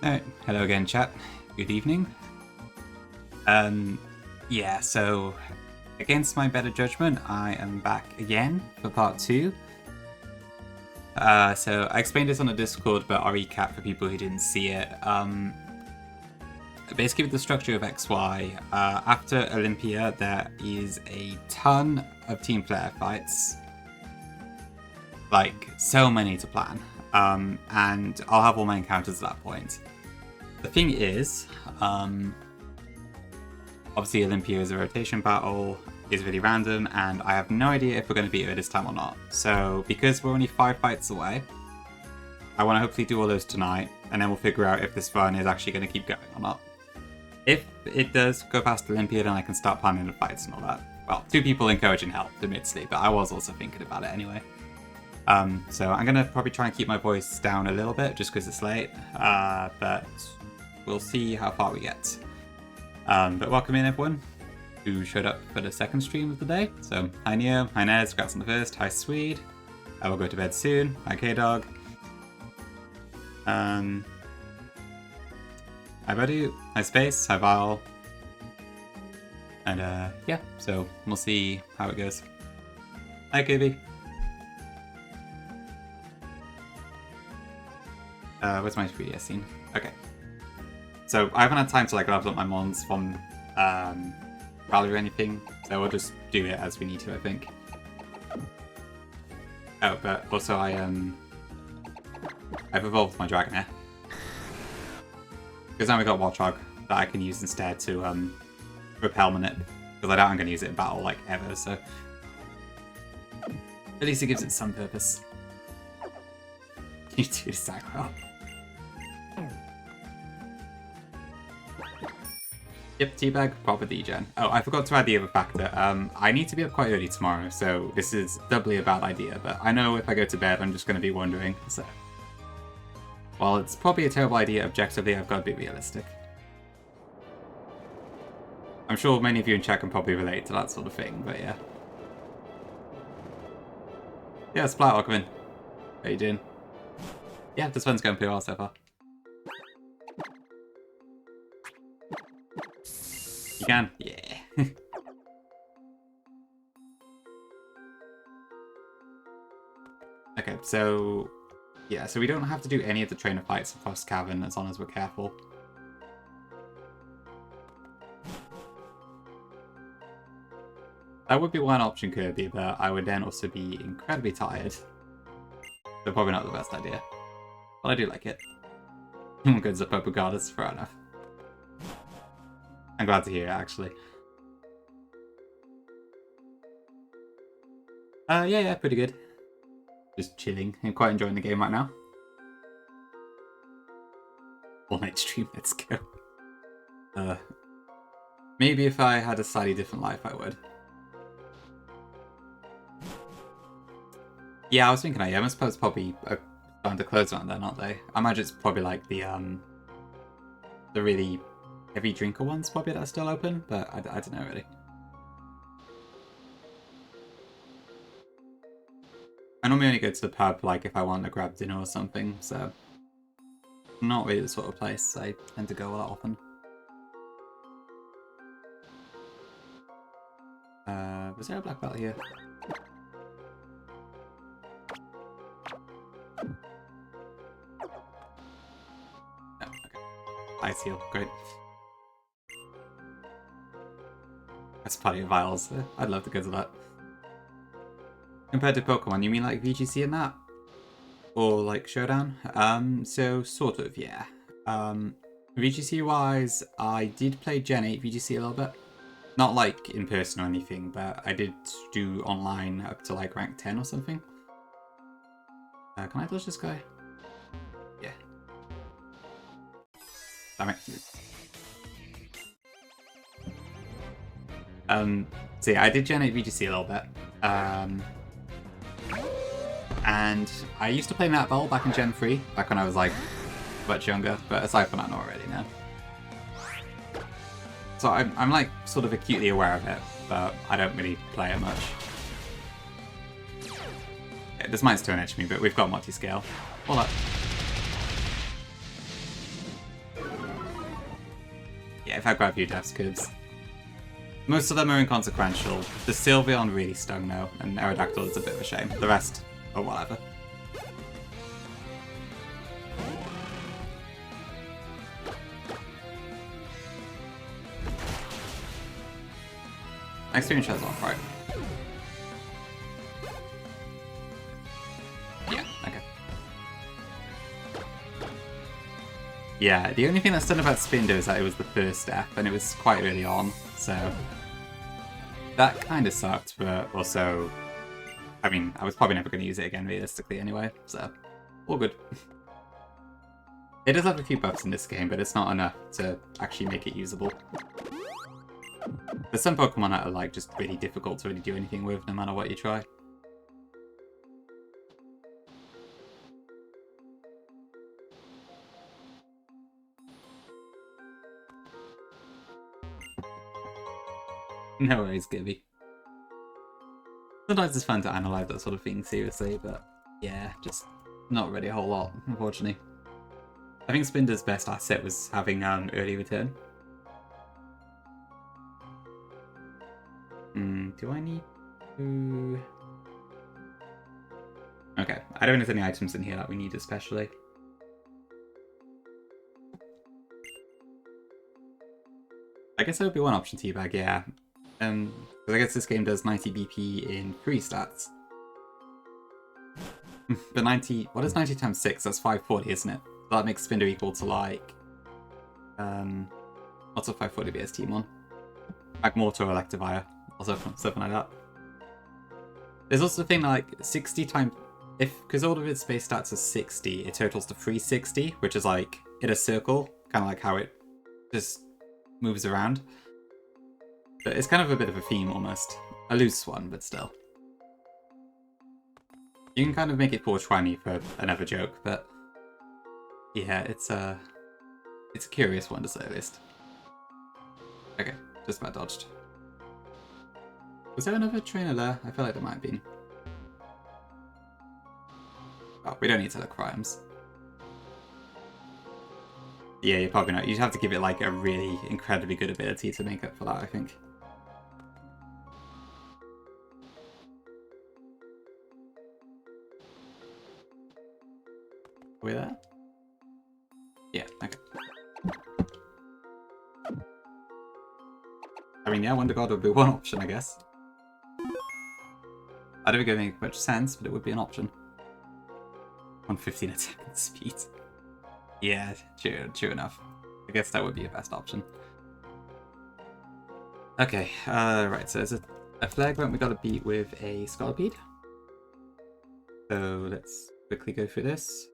Hello again, chat. Good evening. Yeah, so against my better judgment, I am back again for part 2. So I explained this on the Discord, but I'll recap for people who didn't see it. Basically, with the structure of XY, after Olympia, there is a ton of team player fights. Like, so many to plan. And I'll have all my encounters at that point. The thing is, obviously Olympia is a rotation battle, is really random, and I have no idea if we're going to beat her this time or not. So, because we're only 5 fights away, I want to hopefully do all those tonight, and then we'll figure out if this run is actually going to keep going or not. If it does go past Olympia, then I can start planning the fights and all that. Well, 2 people encouraging helped, admittedly, but I was also thinking about it anyway. So I'm going to probably try and keep my voice down a little bit, just because it's late, but we'll see how far we get. But welcome in everyone who showed up for the second stream of the day. So, hi Neo, hi Nez, congrats on the first, hi Swede. I will go to bed soon, hi K-Dog. Hi Badu, hi Space, hi Val. And yeah, so we'll see how it goes. Hi Kirby. Where's my 3DS scene? Okay. So I haven't had time to like level up my mons from Valley or anything, so we'll just do it as we need to, I think. Oh, but also I've evolved my Dragonair. Because now we got Warthog that I can use instead to repel Manip. Because I doubt I'm going to use it in battle like ever, so at least it gives it some purpose. You do this aggro. Yep, teabag, proper degen. Oh, I forgot to add the other factor. I need to be up quite early tomorrow, so this is doubly a bad idea, but I know if I go to bed, I'm just going to be wondering, so... While it's probably a terrible idea objectively, I've got to be realistic. I'm sure many of you in chat can probably relate to that sort of thing, but yeah. Yeah, Splat, welcome in. How you doing? Yeah, this one's going pretty well so far. You can? Yeah. Okay, so... Yeah, so we don't have to do any of the trainer fights across Cavern as long as we're careful. That would be one option, Kirby, but I would then also be incredibly tired. So probably not the best idea. But I do like it. Good as a purple goddess, fair enough. I'm glad to hear it, actually. Yeah, pretty good. Just chilling and quite enjoying the game right now. All-night stream, let's go. Maybe if I had a slightly different life, I would. Yeah, I was thinking, I suppose probably starting to close around then, aren't they? I imagine it's probably like the really heavy drinker ones probably that are still open, but I don't know really. I normally only go to the pub like if I want to grab dinner or something, so not really the sort of place I tend to go a lot often. Was there a black belt here? Oh, okay. Ice heal, great. That's plenty of vials. I'd love to go to that. Compared to Pokemon, you mean like VGC and that? Or like Showdown? So sort of, yeah. VGC wise, I did play Gen 8 VGC a little bit. Not like in person or anything, but I did do online up to like rank 10 or something. Can I dodge this guy? Yeah. Damn it. So yeah, I did Gen 8 VGC a little bit. And I used to play Nat Ball back in Gen 3, back when I was like much younger, but aside from that, not already now. So I'm like sort of acutely aware of it, but I don't really play it much. Yeah, this might still edge me, but we've got multi-scale. Hold up. Yeah, if I grab you deaths, because most of them are inconsequential. The Sylveon really stung though, and Aerodactyl is a bit of a shame. The rest are whatever. Experience has off, right? Yeah, okay. Yeah, the only thing that's done about Spindo is that it was the first step, and it was quite early on, so that kind of sucked, but also, I mean, I was probably never going to use it again realistically anyway, so all good. It does have a few buffs in this game, but it's not enough to actually make it usable. There's some Pokemon that are like just really difficult to really do anything with, no matter what you try. No worries, Gibby. Sometimes it's fun to analyse that sort of thing seriously, but yeah, just not really a whole lot, unfortunately. I think Spinder's best asset was having early return. Do I need to... Okay, I don't know if there's any items in here that we need especially. I guess that would be one option, Teabag, yeah. Because I guess this game does 90 BP in 3 stats. But 90... What is 90 times 6? That's 540, isn't it? So that makes Spinder equal to like... What's a 540 BST1? Magmortar or Electivire. Also something like that. There's also the thing like 60 times... Because all of its base stats are 60, it totals to 360, which is like in a circle. Kind of like how it just moves around. But it's kind of a bit of a theme almost. A loose one, but still. You can kind of make it 420 for another joke, but yeah, it's a curious one to say at least. Okay, just about dodged. Was there another trainer there? I feel like there might have been. Oh, we don't need to look crimes. Yeah, you're probably not. You'd have to give it like a really incredibly good ability to make up for that, I think. Are we there? Yeah, okay. I mean, yeah, Wonder God would be one option, I guess. I don't think it would make much sense, but it would be an option. 115 attack and speed. Yeah, true enough. I guess that would be a best option. Okay, right, so there's a flag we got to beat with a Scolipede. So let's quickly go through this.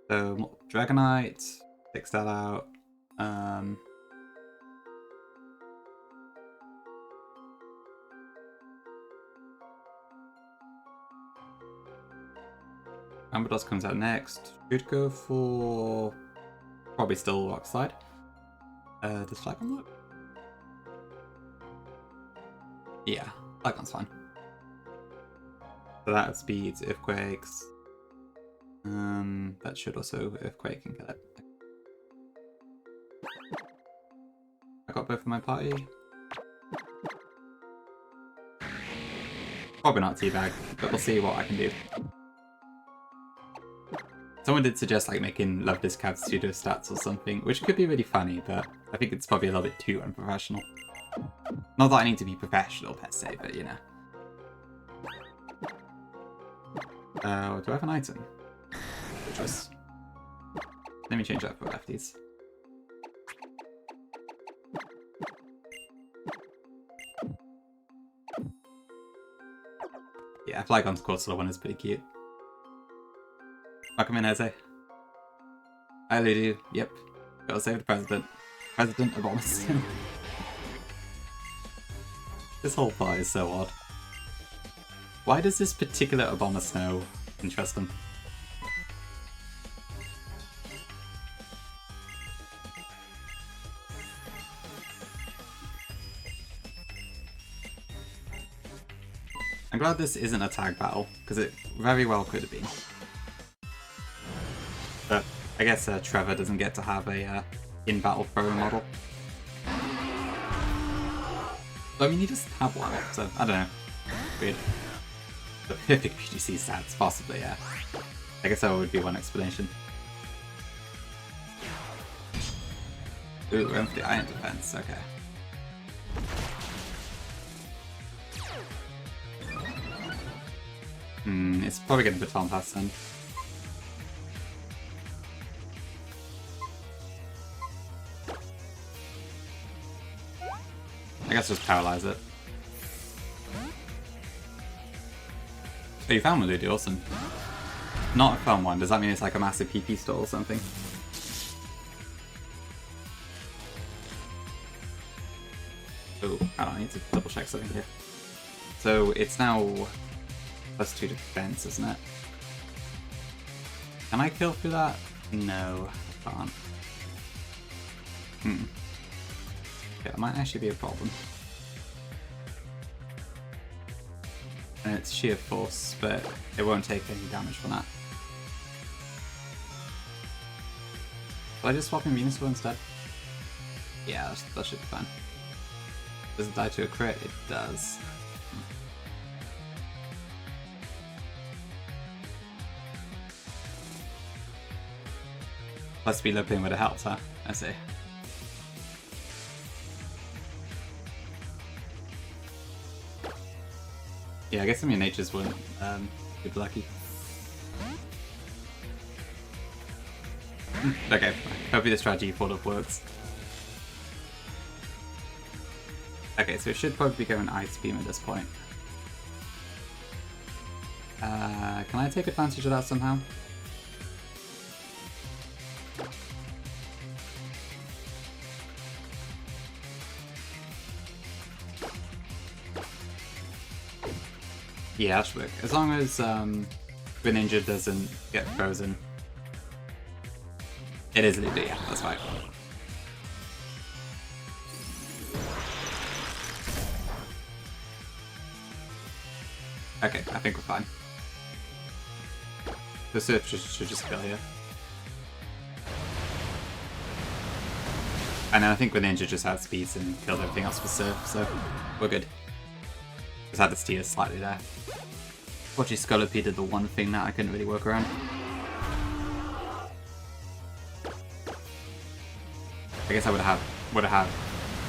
So, Dragonite, takes that out. Amberdos comes out next. Should go for... Probably still Rock Slide. Does Flagon work? Yeah, Flagon's fine. So that speeds Earthquakes. That should also Earthquake and kill it. I got both of my party. Probably not Teabag, but we'll see what I can do. Someone did suggest like making Love This Cav's pseudo stats or something, which could be really funny, but I think it's probably a little bit too unprofessional. Not that I need to be professional per se, but you know. Do I have an item? Good choice. Let me change that for lefties. Yeah, Flygon's Corsola one is pretty cute. Welcome in, Eze. Hi, Ludu. Yep. Gotta save the president. President of Abomasnow. This whole part is so odd. Why does this particular Abomasnow interest them? I'm glad this isn't a tag battle, because it very well could have been. But I guess Trevor doesn't get to have a in-battle thrower model. I mean, you just have one, so I don't know. Weird. The perfect PGC stats, possibly, yeah. I guess that would be one explanation. Ooh, we went for the iron defense, okay. It's probably getting Baton Pass then. I guess just paralyze it. Oh, you found one, dude, awesome. Not a fun one, does that mean it's like a massive PP stall or something? Oh, I need to double check something here. So it's now +2 defense, isn't it? Can I kill through that? No, I can't. Yeah, that might actually be a problem. And it's sheer force, but it won't take any damage from that. Will I just swap in Venusaur instead? Yeah, that should be fine. Does it die to a crit? It does. Plus speed looping would have helped, huh? I see. Yeah, I guess some of your natures wouldn't be lucky. Okay, hopefully the strategy for it works. Okay, so it should probably be going Ice Beam at this point. Can I take advantage of that somehow? Yeah, that should work. As long as Greninja doesn't get frozen. It is Ludo, yeah, that's fine. Okay, I think we're fine. The Surf should just kill here. And then I think Greninja just had speeds and killed everything else with Surf, so we're good. Just had the steer slightly there. Fortunately, Scolopy did the one thing that I couldn't really work around. I guess I would have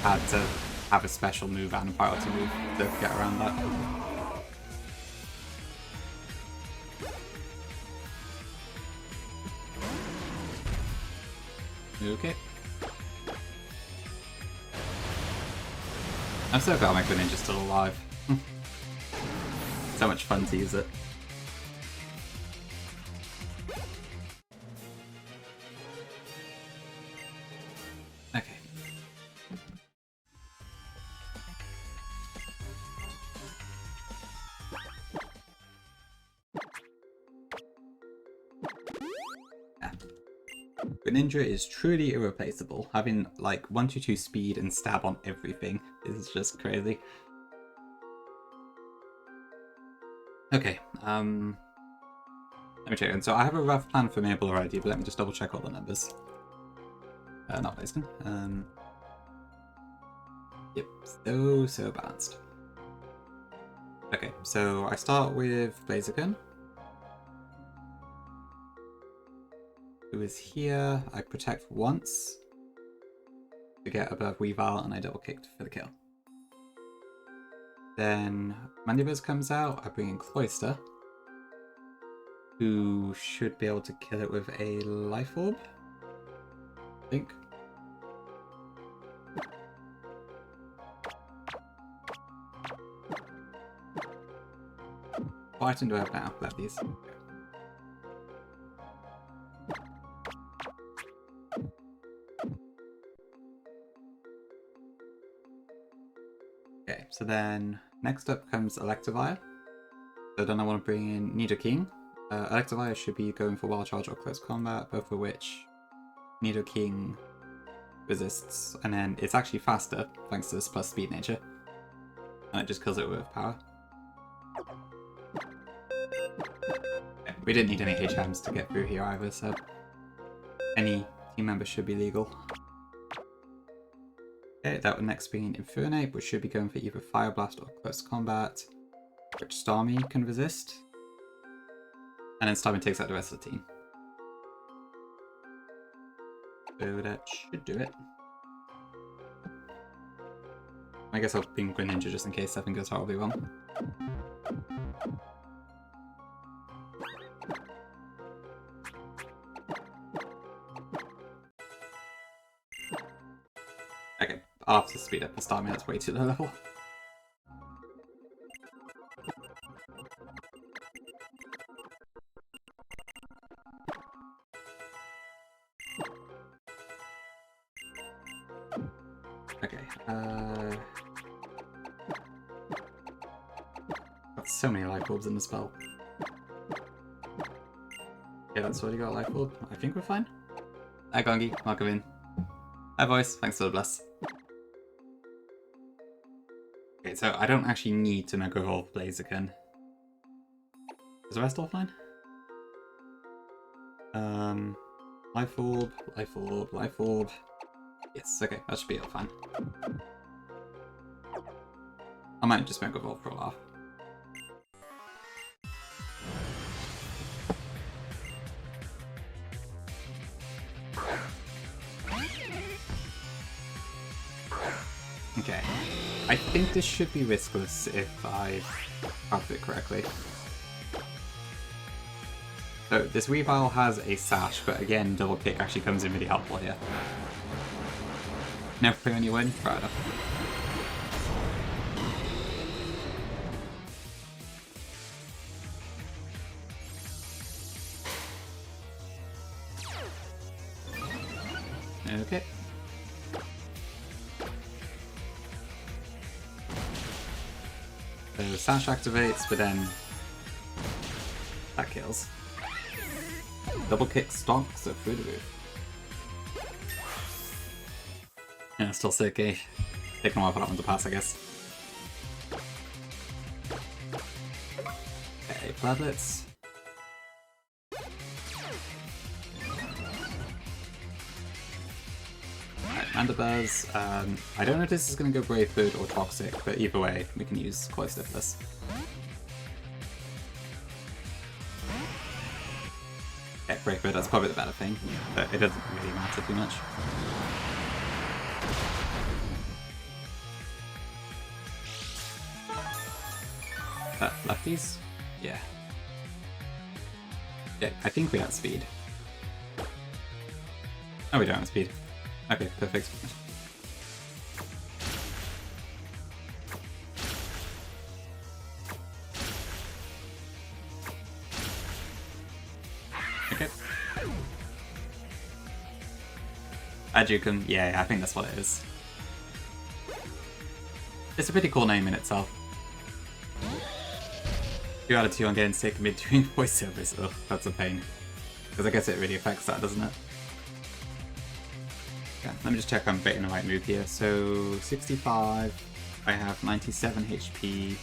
had to have a special move and a priority move to get around that. Okay. I'm so glad my Greninja's still alive. So much fun to use it. Okay. Yeah. Greninja is truly irreplaceable. Having like 122 speed and stab on everything is just crazy. Okay, let me check. And so I have a rough plan for Mabel already, but let me just double check all the numbers. Not Blaziken. Yep, so balanced. Okay, so I start with Blaziken, who is here. I protect once to get above Weavile, and I double kicked for the kill. Then Mandibuzz comes out, I bring in Cloyster, who should be able to kill it with a Life Orb, I think. What item do I have now? Left these. Okay, so then next up comes Electivire. So then I want to bring in Nidoking. Electivire should be going for Wild Charge or Close Combat, both of which Nidoking resists, and then it's actually faster thanks to this plus speed nature, and it just kills it with power. Okay, we didn't need any HMs to get through here either, so any team member should be legal. Okay, that would next be an Infernape, which should be going for either Fire Blast or Close Combat, which Starmie can resist. And then Starmie takes out the rest of the team. So that should do it. I guess I'll ping Greninja just in case something goes horribly wrong. Okay, I'll have to speed up the Starmie, that's way too low level. Okay, got so many life orbs in the spell. Yeah, that's already got a life orb. I think we're fine. Hi Gongi, welcome in. Hi voice, thanks for the bless. Okay, so I don't actually need to Mega Evolve Blaziken. Is the rest all fine? Life Orb, Life Orb, Life Orb. Yes, okay, that should be all fine. I might just Mega Evolve for a laugh. Okay, I think this should be riskless if I craft it correctly. So this Weavile has a sash, but again, double kick actually comes in really helpful here. Never play when you win, fair enough. Okay. So sash activates, but then that kills. Double kick stonks, so through the roof. Yeah, still sick, eh? Taking a while for that one to pass, I guess. Okay, Flablets. Alright, Mandibuzz. I don't know if this is going to go Brave Bird or Toxic, but either way, we can use Cloyster for this. Okay, Brave Bird, that's probably the better thing, but it doesn't really matter too much. Lefties? Yeah. Yeah, I think we have speed. Oh, we don't have speed. Okay, perfect. Okay. Ajukum, yeah, I think that's what it is. It's a pretty cool name in itself. 2 out of 2 on getting sick mid-between voiceovers. Ugh, that's a pain. Because I guess it really affects that, doesn't it? Yeah, let me just check I'm betting the right move here. So, 65, I have 97 HP.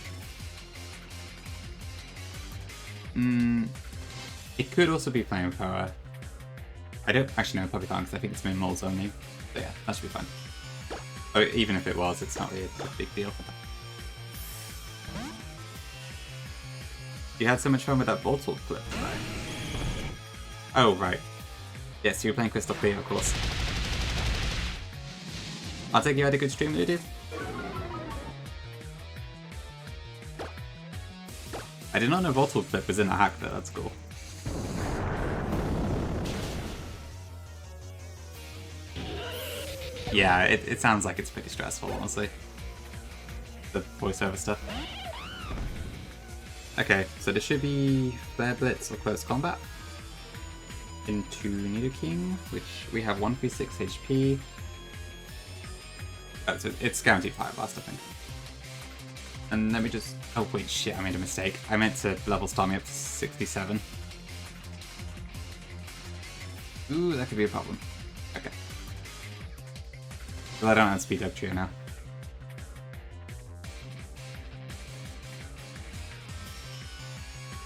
It could also be Flamethrower. I don't actually know, probably can't, because I think it's min moles only. But yeah, that should be fine. Oh, even if it was, it's not really a big deal. You had so much fun with that Voltorb flip, right? Oh, right. Yes, you were playing Crystal Clear, of course. I'll take you had a good stream, Ludu. I did not know Voltorb flip was in a hack, though. That's cool. Yeah, it sounds like it's pretty stressful, honestly. The voiceover stuff. Okay, so there should be Flare Blitz or Close Combat into Nidoking, which we have 136 HP. Oh, so it's guaranteed Fire Blast, I think. And let me just... Oh wait, shit, I made a mistake. I meant to level Starmie up to 67. Ooh, that could be a problem. Okay. Well, I don't have Speed Up Trio now.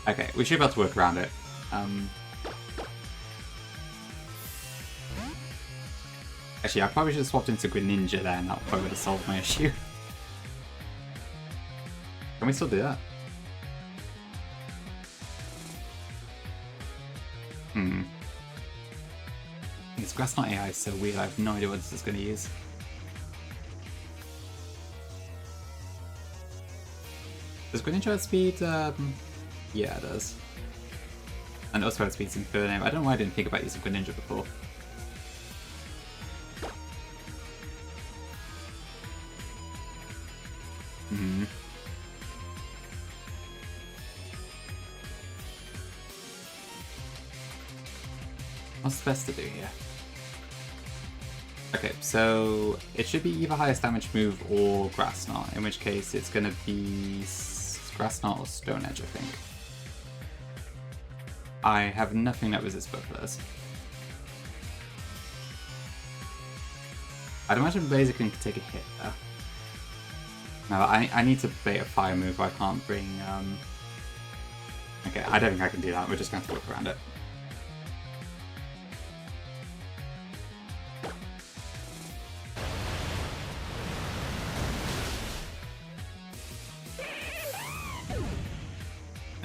Okay, we should be able to work around it. Actually, I probably should have swapped into Greninja there, and that probably would have solved my issue. Can we still do that? This Grass Knot AI is so weird, I have no idea what this is going to use. Does Greninja outspeed? Yeah, it does. And also outspeeds Inferno. I don't know why I didn't think about using Greninja before. What's best to do here? Okay, so it should be either highest damage move or Grass Knot, in which case it's going to be Grass Knot or Stone Edge, I think. I have nothing that resists both of those. I'd imagine Blaziken can take a hit there. No, I need to bait a fire move, I can't bring... Okay, I don't think I can do that, we're just going to have to work around it.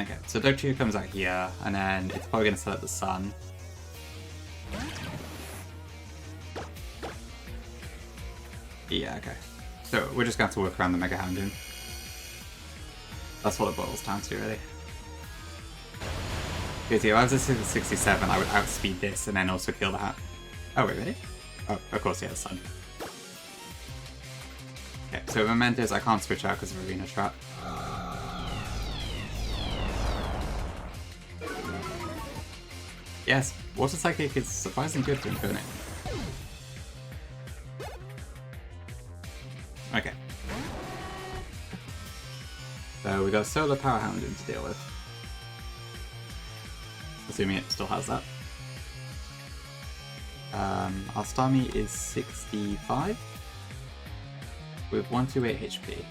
Okay, so Dugtrio comes out here, and then it's probably going to select the sun. Yeah, okay. So we're just going to have to work around the Mega Houndoom. That's what it boils down to, really. Because if I was at 67, I would outspeed this and then also kill the hat. Oh, wait, really? Oh, of course, yeah, the sun. Okay, so Mementos I can't switch out because of Arena Trap. Yes, Water Psychic is surprisingly good for Inferno. Okay. So we got Solar Power Houndoom to deal with. Assuming it still has that. Our Starmie is 65 with 128 HP.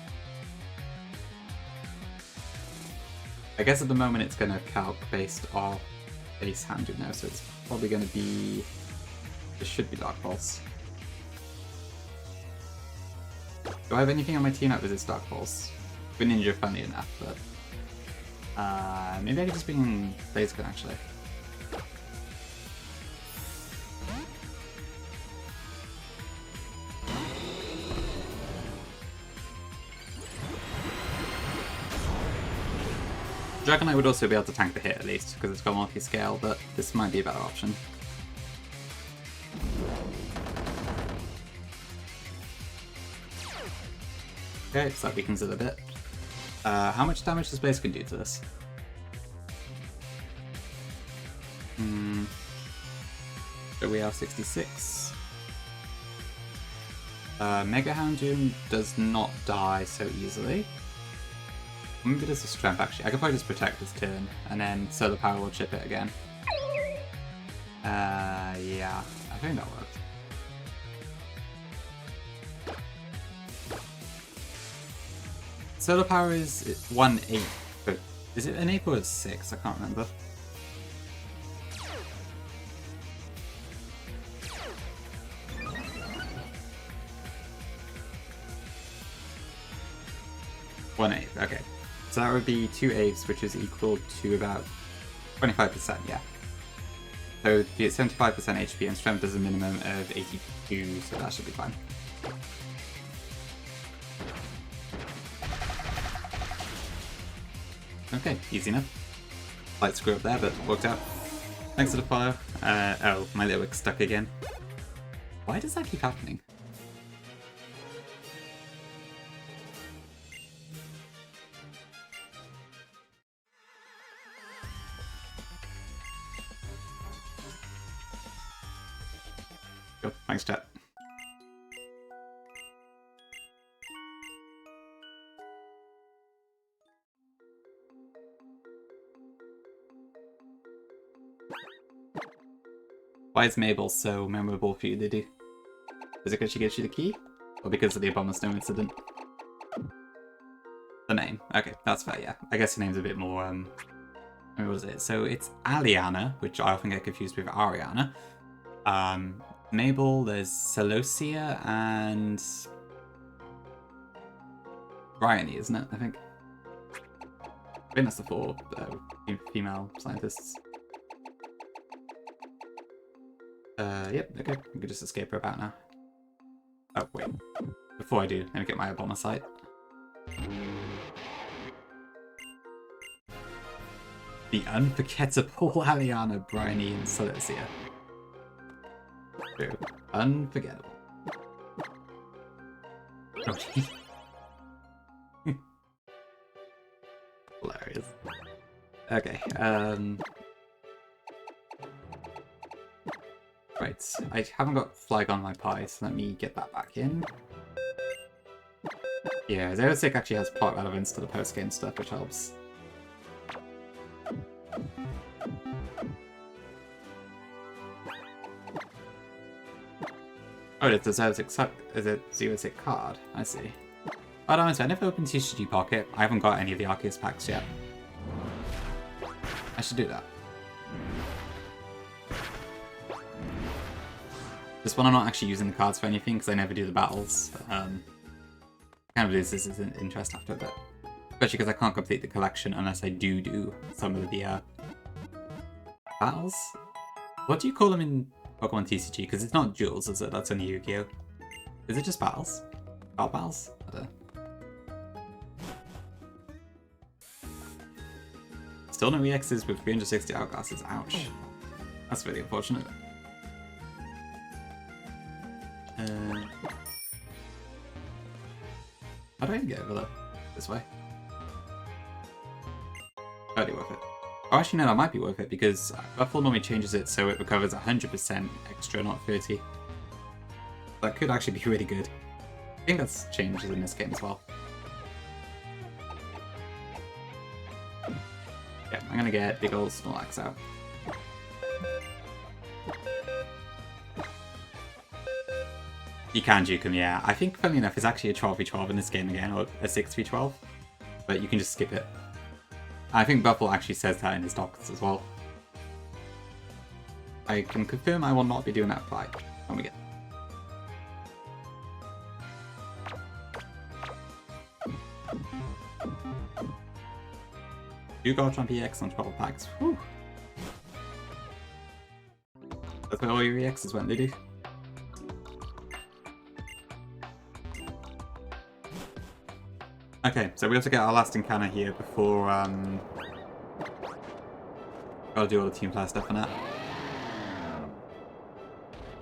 I guess at the moment it's going to calc based off base Houndoom now, so it's probably going to be... This should be Dark Pulse. Do I have anything on my team that resists Dark Pulse? Greninja, funny enough, but... maybe I could just bring in Blaziken, actually. Dragonite would also be able to tank the hit at least, because it's got multi-scale, but this might be a better option. Okay, so that weakens it a bit. How much damage does Blaziken do to this? So we have 66. Mega Houndoom does not die so easily. Maybe it is a strength actually. I could probably just protect this turn, and then Solar Power will chip it again. Yeah, I think that works. Solar Power is 1/8, but is it an 8 or a 6? I can't remember. One-eighth, okay. So that would be 2/8, which is equal to about 25%, yeah. So be at 75% HP and strength does a minimum of 82, so that should be fine. Okay, easy enough. Slight screw up there, but worked out. Thanks for the follow. Oh, my little stuck again. Why does that keep happening? Cool, thanks chat. Why is Mabel so memorable for you, Diddy? Is it because she gives you the key? Or because of the Obama Snow incident? The name. Okay, that's fair, yeah. I guess the name's a bit more, what was it? So it's Aliana, which I often get confused with Ariana. Mabel, there's Celosia, and Bryony, isn't it? I think that's the 4 female scientists. Yep, okay. We can just escape her about now. Oh, wait. Before I do, let me get my bomber sight. The unforgettable Aliana, Bryony, and Celosia. True. Unforgettable. Okay. Hilarious. Okay, right, I haven't got Flag on my pie, so let me get that back in. Yeah, Zero Sick actually has plot relevance to the post-game stuff, which helps. Oh, it's a Zero Sick card. I see. But honestly, I never opened TCG Pocket. I haven't got any of the Arceus packs yet. I should do that. Just when I'm not actually using the cards for anything, because I never do the battles. Kind of loses its interest after a bit. Especially because I can't complete the collection unless I do some of the battles. What do you call them in Pokemon TCG? Because it's not duels, is it? That's only Yu-Gi-Oh! Is it just battles? Battles? I don't know. Still no EXs with 360 outclasses. Ouch. That's really unfortunate. How do I even get over there? This way? Totally worth it. Oh, actually, no, that might be worth it because Buffalo normally changes it so it recovers 100% extra, not 30. That could actually be really good. I think that's changes in this game as well. Yeah, I'm gonna get big old Snorlax out. You can juke him, yeah. I think, funny enough, it's actually a 12v12 in this game again, or a 6v12. But you can just skip it. I think Buffalo actually says that in his docs as well. I can confirm I will not be doing that fight when we get You got on PX on 12 packs. Whew. That's where all your EXs went, did you? Okay, so we have to get our last encounter here before gotta do all the team player stuff on that.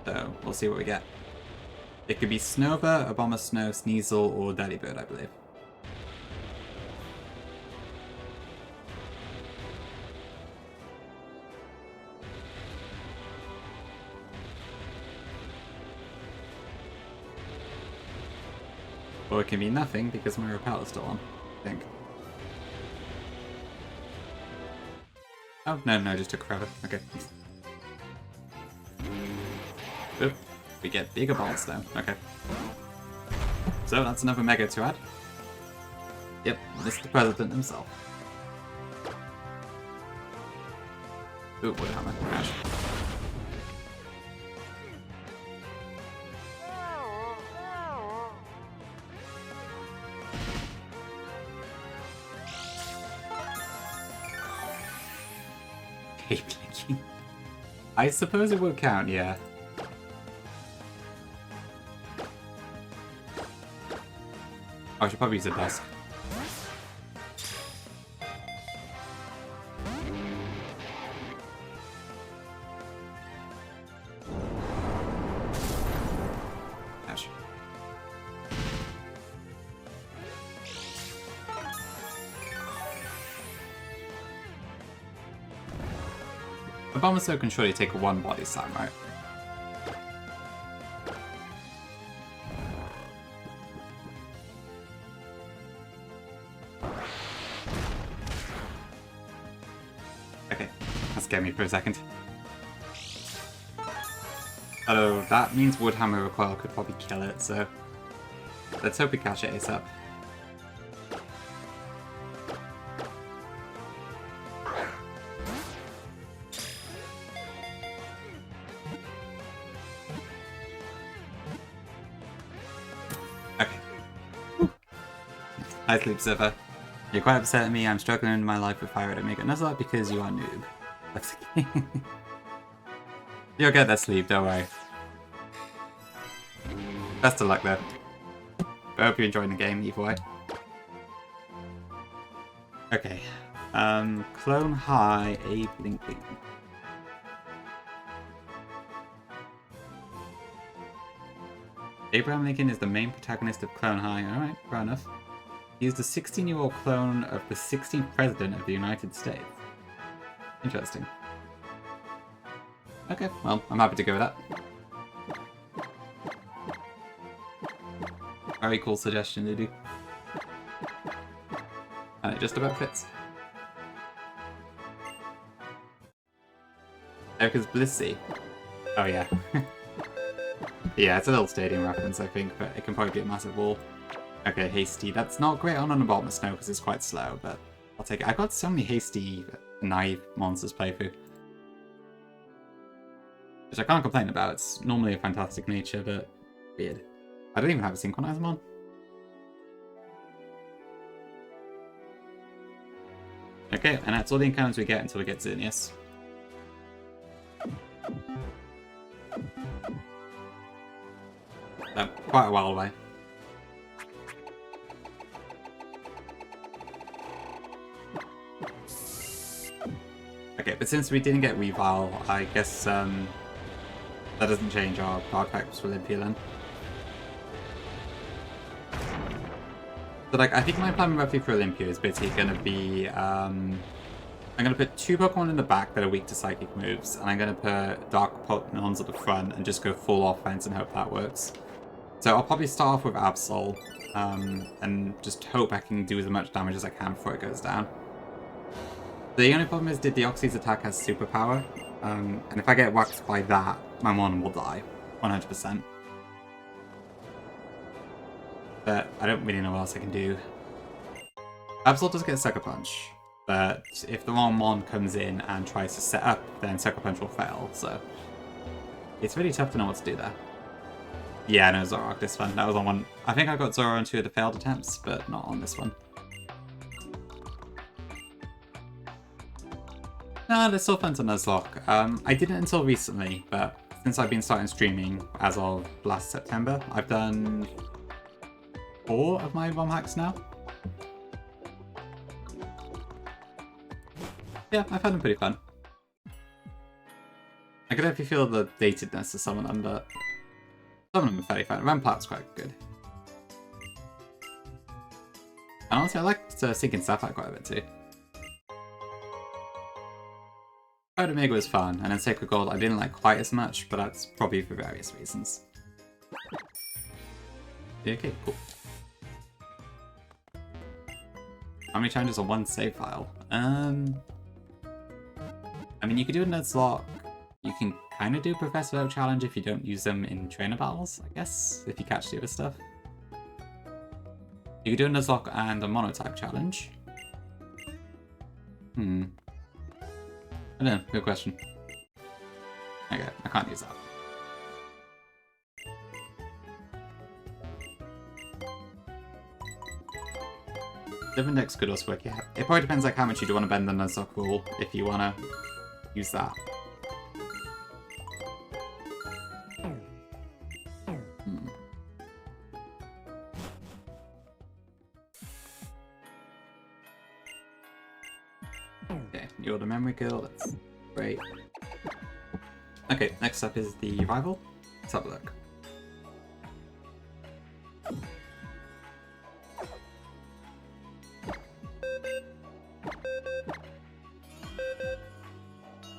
So we'll see what we get. It could be Snova, Abomasnow, Sneasel, or Delibird, I believe. Or it can be nothing because my repel is still on, I think. Oh, no, just took forever. Okay. Oop. We get bigger balls though. Okay. So that's another Mega to add. Yep, Mr. President himself. Ooh, what hammer. Ash. Hey, blinking. I suppose it would count, yeah. Oh, I should probably use a desk. Ash. Abomasnow can surely take one body slam, right? Okay, that scared me for a second. Oh, that means Woodhammer Recoil could probably kill it, so let's hope we catch it ASAP. Hi, Sleep Zipper. You're quite upset at me. I'm struggling in my life with fire at Omega Nuzlocke because you are noob. That's okay. You'll get that sleep, don't worry. Best of luck though. I hope you're enjoying the game either way. Okay. Clone High, Abe Lincoln. Abraham Lincoln is the main protagonist of Clone High. Alright, fair enough. He is the 16-year-old clone of the 16th President of the United States. Interesting. Okay, well, I'm happy to go with that. Very cool suggestion, Lulu. And it just about fits. Erica's Blissey. Oh yeah. Yeah, it's a little stadium reference, I think, but it can probably be a massive wall. Okay, Hasty. That's not great on an bottom of snow because it's quite slow, but I'll take it. I've got so many Hasty, naive monsters playthrough. Which I can't complain about. It's normally a fantastic nature, but weird. I don't even have a Synchronizer on. Okay, and that's all the encounters we get until we get Xerneas. So, quite a while away. Okay, but since we didn't get Weavile, I guess that doesn't change our card packs for Olympia then. So like, I think my plan roughly for Olympia is basically going to be, I'm going to put 2 Pokemon in the back that are weak to Psychic moves, and I'm going to put Dark Pokemons at the front and just go full offense and hope that works. So I'll probably start off with Absol, and just hope I can do as much damage as I can before it goes down. The only problem is Deoxy's attack has superpower, and if I get whacked by that, my mon will die, 100%. But I don't really know what else I can do. Absol does get Sucker Punch, but if the wrong mon comes in and tries to set up, then Sucker Punch will fail, so it's really tough to know what to do there. Yeah, no, Zoroark this one. That was on one. I think I got Zoro on 2 of the failed attempts, but not on this one. No, there's still fun to Nuzlocke. I didn't until recently, but since I've been starting streaming as of last September, I've done 4 of my ROM hacks now. Yeah, I found them pretty fun. I could definitely feel the datedness of some of them, but some of them are fairly fun. Rampart's quite good. And honestly, I liked Sinking Sapphire quite a bit too. Code Omega was fun, and then Sacred Gold I didn't like quite as much, but that's probably for various reasons. Okay, cool. How many challenges on one save file? I mean, you could do a Nuzlocke. You can kind of do Professor Oak challenge if you don't use them in trainer battles, I guess, if you catch the other stuff. You could do a Nuzlocke and a Monotype challenge. I don't know, good question. Okay, I can't use that. Different decks could also work, yeah. It probably depends like how much you do want to bend the Nuzlocke rule if you want to use that. Okay, you're the memory girl, that's great. Okay, next up is the rival. Let's have a look.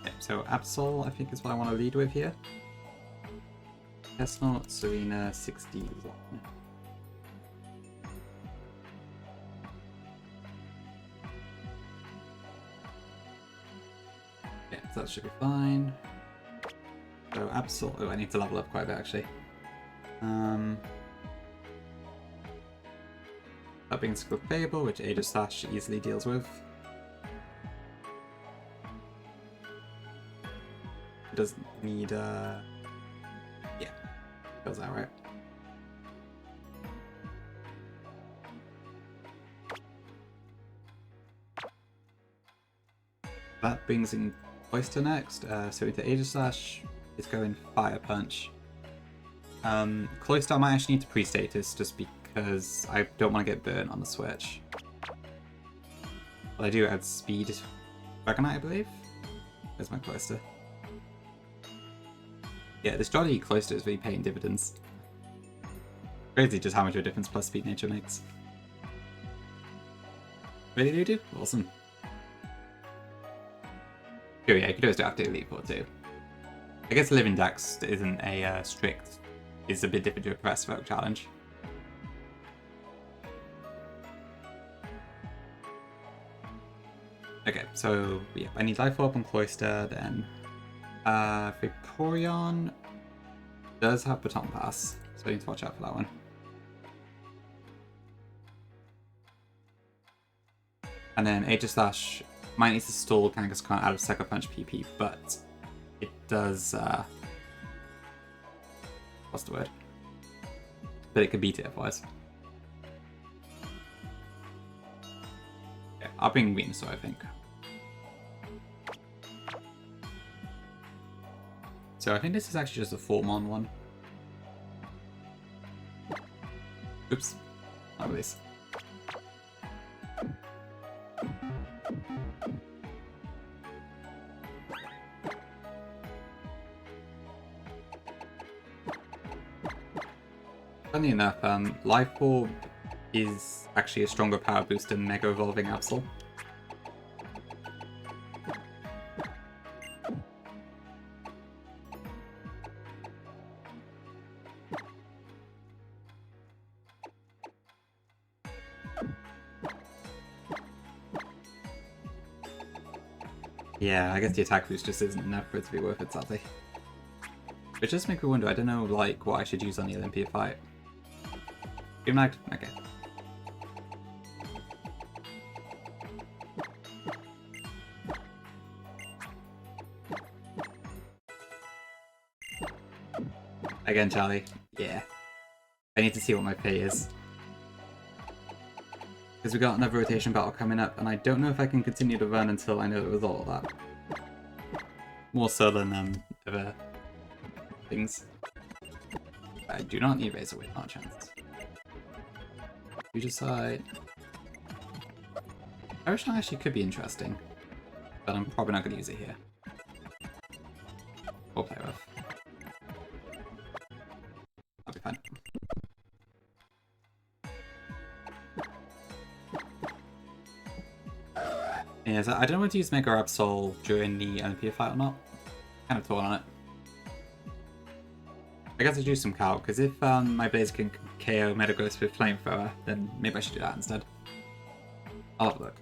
Okay, so Absol, I think is what I want to lead with here. Personal Serena 61. Okay, so that should be fine. So Absol, oh, I need to level up quite a bit actually. That being School Fable, which Aegis Slash easily deals with. It doesn't need yeah, feels that right. that brings in Oyster next. So into Aegis Slash, it's going Fire Punch. Cloister I might actually need to pre-status just because I don't want to get burnt on the switch. But I do add speed. Dragonite, I believe? Where's my Cloister? Yeah, this Jolly Cloister is really paying dividends. Crazy just how much of a difference plus speed nature makes. Really do? Awesome. Oh yeah, you could always do after Elite Four too. I guess Living Dex isn't a strict, is a bit different to a Press Vogue challenge. Okay, so yeah, I need Life Orb and Cloister, then Vaporeon does have Baton Pass, so I need to watch out for that one. And then Aegis Slash might need to stall Kangaskhan out of Sucker Punch PP, but it does, what's the word? But it could beat it otherwise. Yeah, I'll bring Venusaur, I think. So I think this is actually just a Formon one. Oops, not with this. Funny enough, Life Orb is actually a stronger power boost than Mega Evolving Absol. Yeah, I guess the attack boost just isn't enough for it to be worth it, sadly. It just makes me wonder, I don't know, like, what I should use on the Olympia fight. Gymnag? Okay. Again, Charlie. Yeah. I need to see what my pay is. Because we got another rotation battle coming up, and I don't know if I can continue to run until I know the result of that. More so than other things. I do not need Razor Wing, not a chance. You decide. Aeroshell actually could be interesting, but I'm probably not going to use it here. Or play rough. I'll be fine. Yeah, so I don't know whether to use Mega Absol during the Olympia fight or not. Kind of torn on it. I guess I should do some calc, because if my Blaze can KO Metagross with Flamethrower, then maybe I should do that instead. I'll have a look.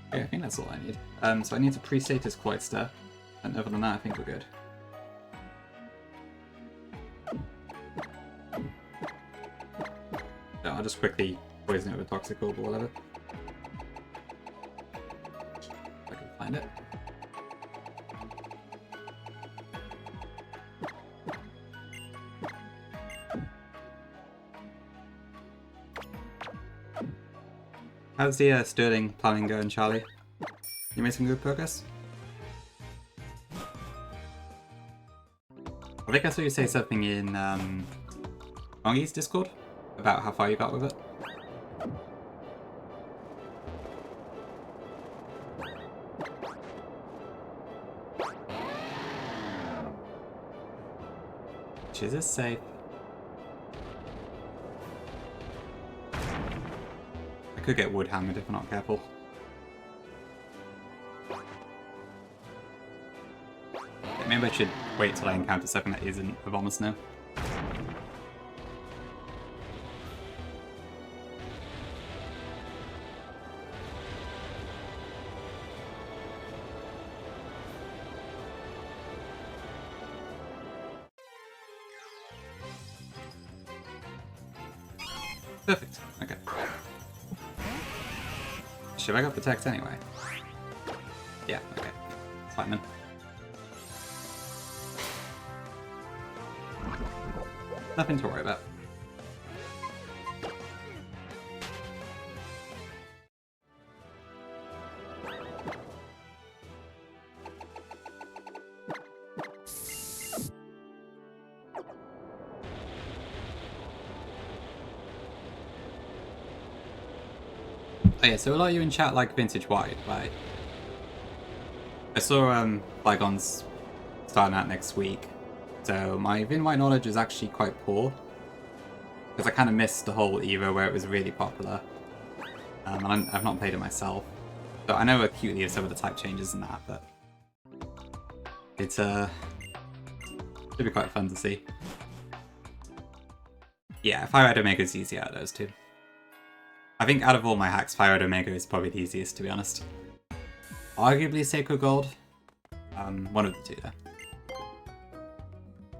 Okay, I think that's all I need. So I need to pre-status Cloister, and other than that I think we're good. So I'll just quickly poison it with Toxic Orb or whatever. If I can find it. How's the Sterling planning going, Charlie? You made some good progress? I think I saw you say something in Rongi's Discord about how far you got with it. Is this safe? I could get wood hammered if I'm not careful. Yeah, maybe I should wait till I encounter something that isn't a Bomber Snow. Perfect. Okay. Should I got Protect anyway? Yeah, okay. It's fine then. Nothing to worry about. Oh yeah, so a lot of you in chat like Vintage White, right? I saw Bygones starting out next week, so my Vin White knowledge is actually quite poor. Because I kind of missed the whole era where it was really popular. And I've not played it myself. So I know acutely of some of the type changes and that, but it's should be quite fun to see. Yeah, Fire Red Omega is easy out of those two. I think out of all my hacks, Fire Red Omega is probably the easiest, to be honest. Arguably Sacred Gold. One of the two, though.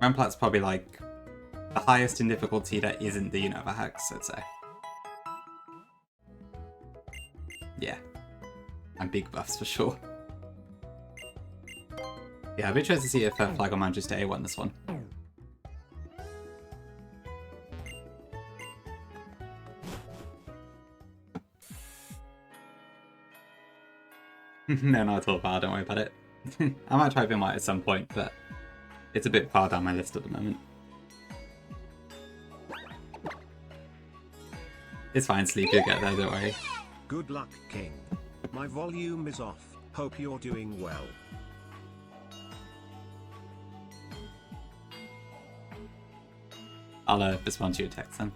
Remplat's probably like the highest in difficulty that isn't the Unova hacks, I'd say. Yeah. And big buffs for sure. Yeah, I'd be interested to see if Flagon manages to A1 this one. No, not at all, Bar, don't worry about it. I might try Vin White at some point, but it's a bit far down my list at the moment. It's fine, Sleep, you'll get there, don't worry. Good luck, King. My volume is off. Hope you're doing well. I'll respond to your text then.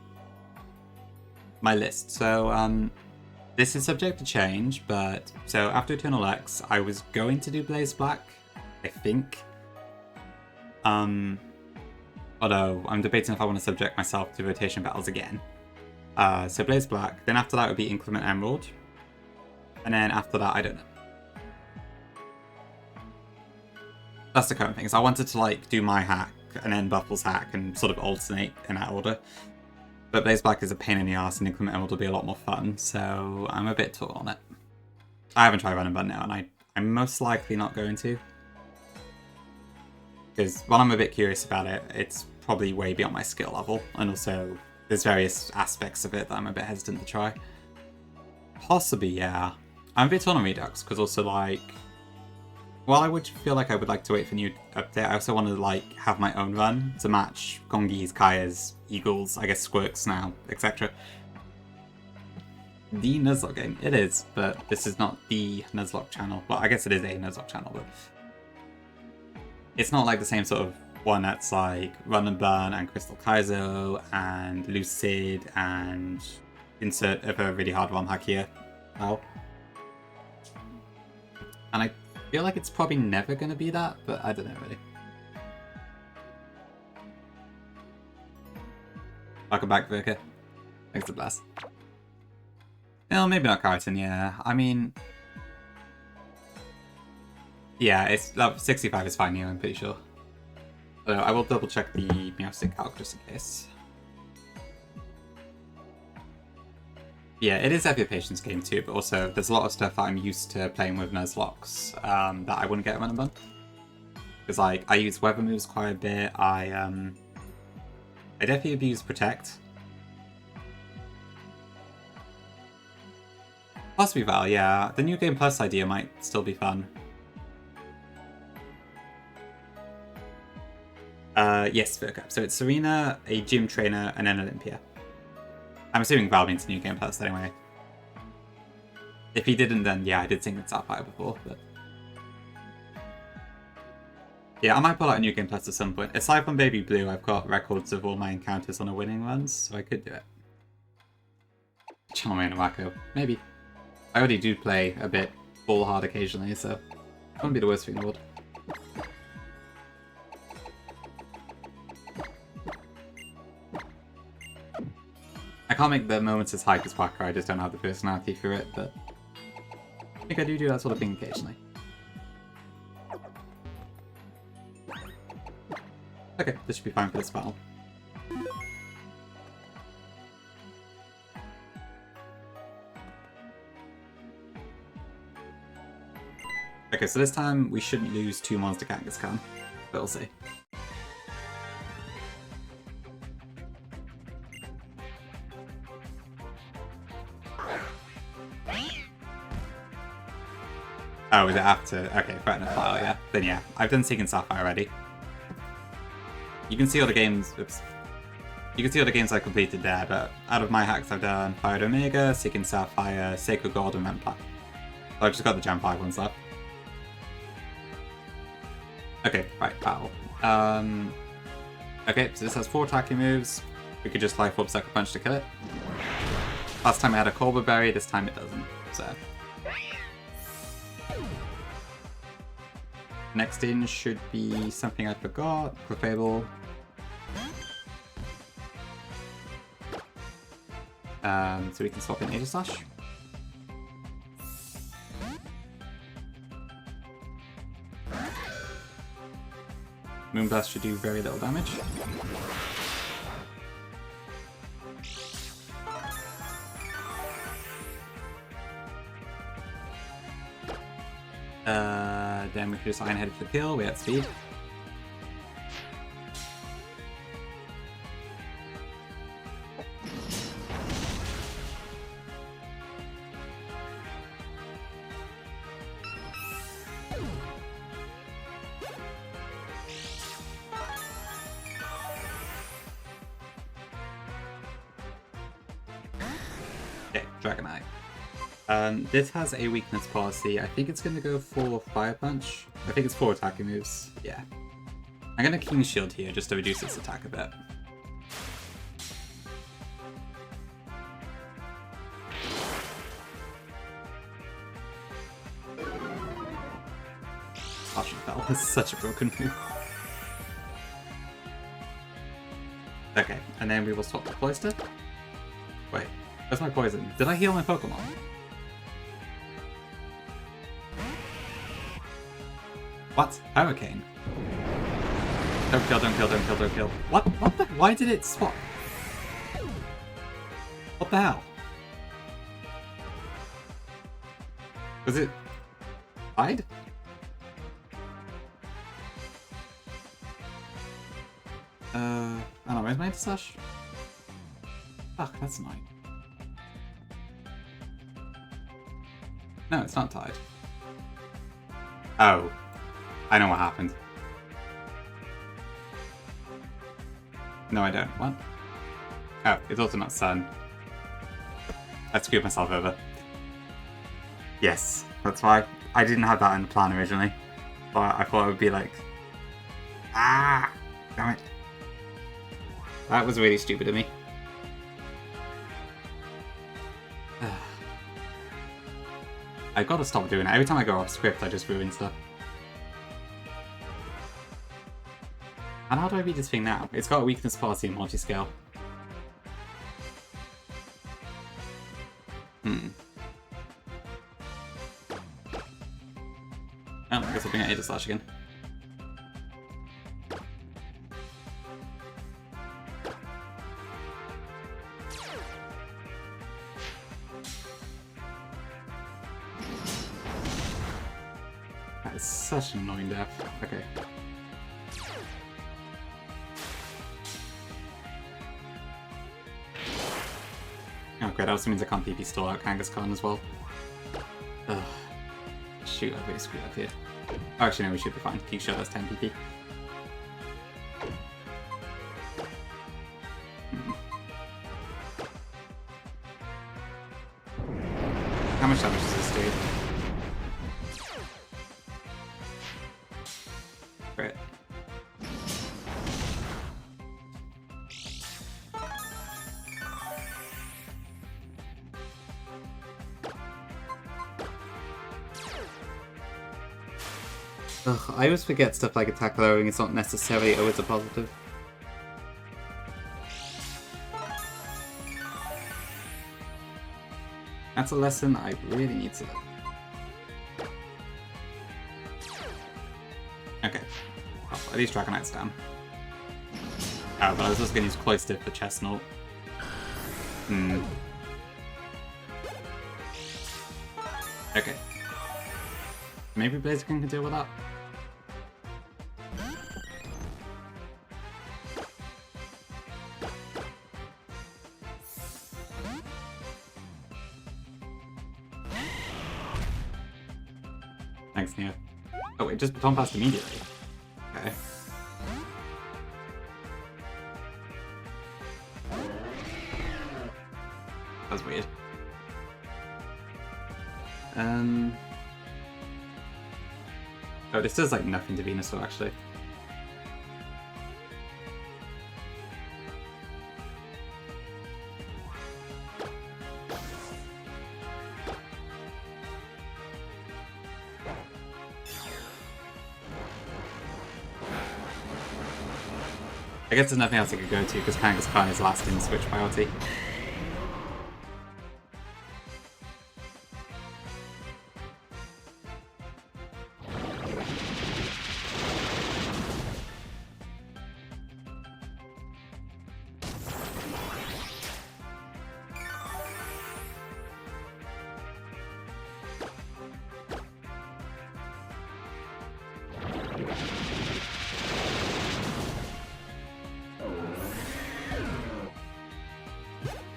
My list. So, this is subject to change, but so after Eternal X, I was going to do Blaze Black, I think. Although I'm debating if I want to subject myself to rotation battles again. So Blaze Black, then after that would be Inclement Emerald, and then after that, I don't know. That's the current thing. So I wanted to like do my hack and then Buffle's hack and sort of alternate in that order. But Blaze Black is a pain in the ass and Inclement Emerald will be a lot more fun, so I'm a bit torn on it. I haven't tried running Bun now, and I'm most likely not going to. Because while I'm a bit curious about it, it's probably way beyond my skill level, and also there's various aspects of it that I'm a bit hesitant to try. Possibly, yeah. I'm a bit torn on Redux, because also like, while I would feel like I would like to wait for new update, I also want to like have my own run to match Gongi's, Kaya's, Eagles, I guess Squirks now, etc. The Nuzlocke game. It is, but this is not the Nuzlocke channel. Well, I guess it is a Nuzlocke channel, but it's not like the same sort of one that's like Run and Burn and Crystal Kaizo and Lucid and insert of a really hard ROM hack here. Well, and I feel like it's probably never going to be that, but I don't know really. Welcome back, Virka. Thanks to Blast. No, maybe not Karatin, yeah. I mean, yeah, it's 65 is fine here, I'm pretty sure. So I will double check the Meowstick calc just in case. Yeah, it is heavy patience game too, but also there's a lot of stuff that I'm used to playing with Nuzlocks that I wouldn't get at Run and Bun. Because like I use weather moves quite a bit. I definitely abuse Protect. Possibly Val, yeah. The New Game Plus idea might still be fun. Yes, Virka. So it's Serena, a gym trainer, and then Olympia. I'm assuming Val means New Game Plus anyway. If he didn't, then yeah, I did think it's Sapphire before, but yeah, I might pull out a New Game Plus at some point. Aside from Baby Blue, I've got records of all my encounters on a winning runs, so I could do it. Channel me and Wacko. Maybe. I already do play a bit ball hard occasionally, so it wouldn't be the worst thing in the world. I can't make the moments as hype as Whacker, I just don't have the personality for it, but I think I do that sort of thing occasionally. Okay, this should be fine for this battle. Okay, so this time we shouldn't lose 2 Monster Kangaskhan, but we'll see. Oh, is it after? Okay, fair enough. Oh, yeah. Then yeah, I've done Seek and Sapphire already. You can see all the games. Oops. You can see all the games I completed there, but out of my hacks I've done Fired Omega, Seeking Sapphire, Sacred Gold, and Rempla. So I've just got the Gen 5 ones left. Okay, right, battle. Okay, so this has 4 attacking moves. We could just Life Orb Sucker Punch to kill it. Last time I had a Colbur Berry, this time it doesn't, so. Next in should be something I forgot. Clefable. So we can swap in Aegislash. Moonblast should do very little damage. Then we could just Iron Head for the kill, we had speed. Okay, Dragonite. This has a weakness policy. I think it's going to go for Fire Punch. I think it's 4 attacking moves. Yeah. I'm going to King's Shield here just to reduce its attack a bit. Partial Fell is such a broken move. Okay, and then we will swap the Cloister. Wait, where's my poison? Did I heal my Pokemon? What? Hurricane? Don't kill, don't kill, don't kill, don't kill. What? What the? Why did it swap? What the hell? Was it... died? I don't know, where's my Aegislash? Fuck, that's annoying. No, it's not tied. Oh. I know what happened. No, I don't. What? Oh, it's also not Sun. I screwed myself over. Yes, that's why. I didn't have that in the plan originally. But I thought it would be like... Ah! Damn it. That was really stupid of me. I gotta stop doing it. Every time I go off script, I just ruin stuff. And how do I read this thing now? It's got a weakness policy in multi-scale. Oh, I guess I'll bring out Aegislash again. That is such an annoying death. Okay. Okay, that also means I can't PP stall out Kangaskhan as well. Ugh. Shoot, I really screwed up here. Oh, actually, no, we should be fine. King Shield has 10 PP. How much damage does this do? Great. Ugh, I always forget stuff like attack lowering is not necessarily always a positive. That's a lesson I really need to learn. Okay. Well, at least Dragonite's down. Oh, but I was just going to use Cloister for Chestnut. Okay. Maybe Blaziken can deal with that? Thanks, Nia. Oh wait, just baton passed immediately. Okay. was weird. Oh, this does like nothing to Venusaur actually. I guess there's nothing else I could go to because Kangaskhan is last in switch priority.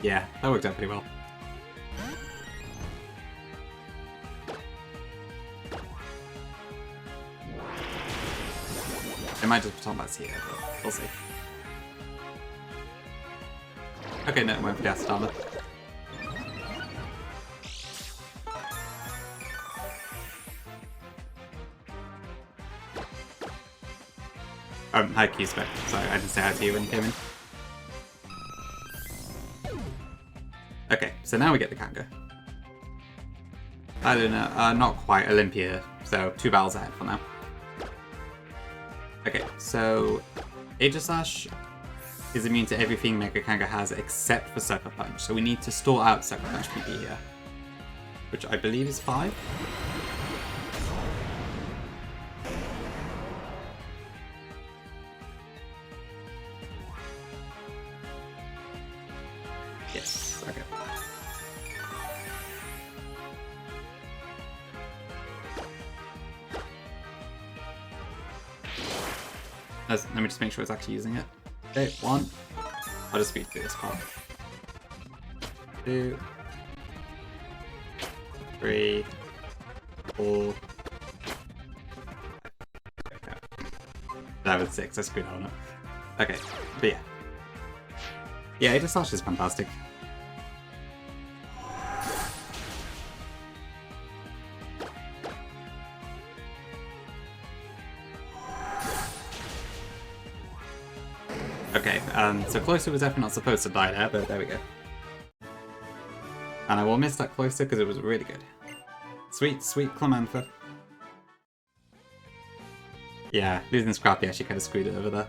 Yeah, that worked out pretty well. It might just pretend that's here, but we'll see. Okay, no, it went for Gas Armor. Hi Q-Spec. Sorry, I didn't say hi to you when you came in. Okay, so now we get the Kanga. I don't know, not quite Olympia, so 2 battles ahead for now. Okay, so Aegislash is immune to everything Mega Kanga has except for Sucker Punch, so we need to store out Sucker Punch PP here, which I believe is 5. Yes, okay. Let me just make sure it's actually using it. Okay, 1. I'll just speed through this part. 2. 3. 4. Okay. That was 6, I screwed on it. Okay, but yeah. Yeah, Aegislash is fantastic. Okay, so Cloyster was definitely not supposed to die there, but there we go. And I will miss that Cloyster because it was really good. Sweet, sweet Clemantha. Yeah, losing Scrappy actually kind of screwed it over there.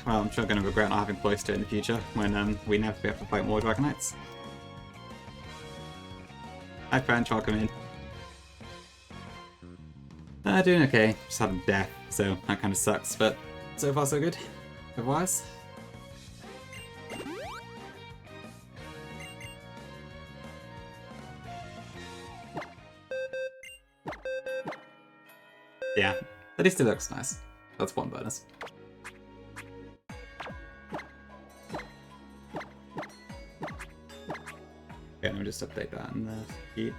Well, I'm sure I'm going to regret not having Cloyster in the future when we never have to fight more Dragonites. Hi French, welcome in. Doing okay, just having death, so that kind of sucks, but so far so good, otherwise. Yeah, at least it looks nice. That's one bonus. Okay, let me just update that in the feed.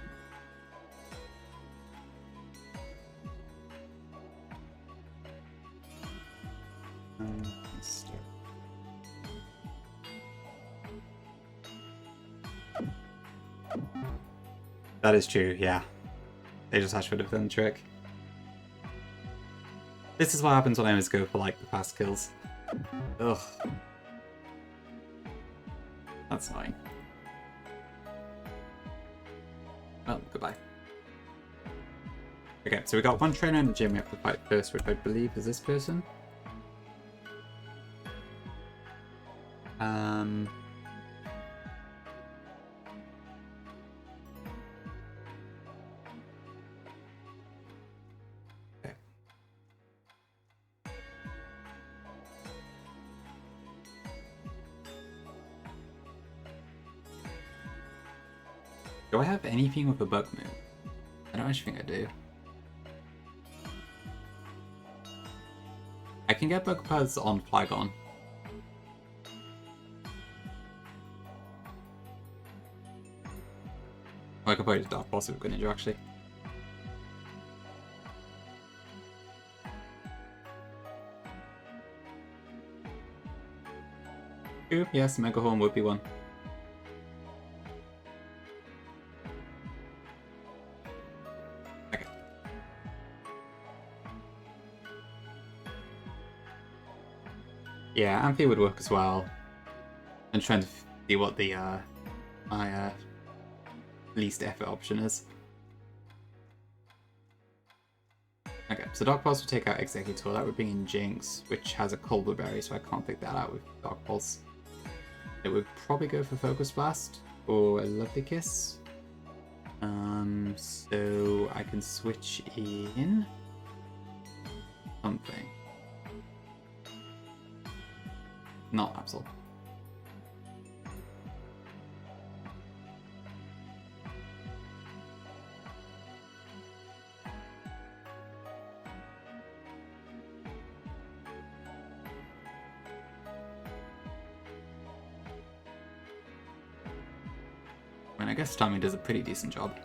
That is true, yeah. Aegislash would have done the trick. This is what happens when I always go for like the fast kills. Ugh. That's annoying. Well, goodbye. Okay, so we got one trainer in the gym we have to fight first, which I believe is this person. Okay. Do I have anything with a bug move? I don't actually think I do. I can get bug pads on Flygon. I could probably just Dark Boss with Greninja actually. true. Yes, Mega Horn would be one. Okay. Yeah, Amphi would work as well. I'm trying to see what the my least effort option is. Okay, so Dark Pulse will take out Executor. That would bring in Jinx, which has a Cold Berry, so I can't pick that out with Dark Pulse. It would probably go for Focus Blast or a Lovely Kiss. So I can switch in something. Not Absol. I mean, I guess Tommy does a pretty decent job.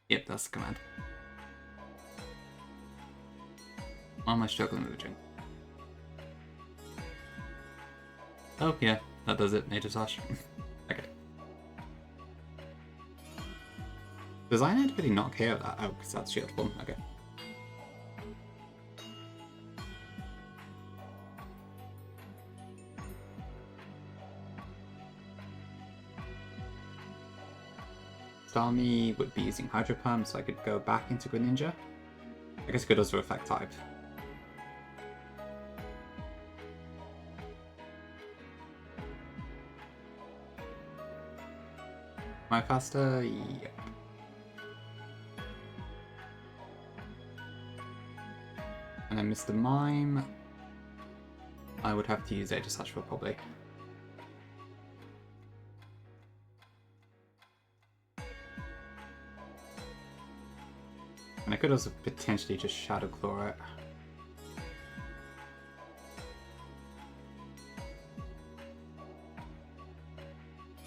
Yep, that's the command. Why am I struggling with the drink? Oh, yeah, that does it. Nature Slash. Okay. Does Ironhead really not KO that? Oh, because that's shield form. Okay. Starmie would be using Hydro Pump, so I could go back into Greninja. I guess it could also affect type. Am I faster? Yep. And then Mr. Mime, I would have to use Nature Slash for probably. And I could also potentially just Shadow Claw it.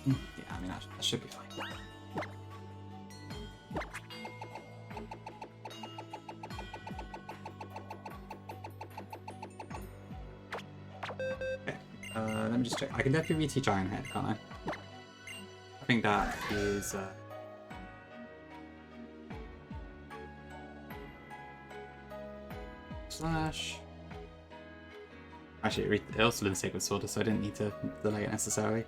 Yeah, I mean, that should be fine. Okay, let me just check. I can definitely reteach Ironhead, can't I? I think that is... Slash. Actually, it also didn't Sacred Sword, so I didn't need to delay it necessarily.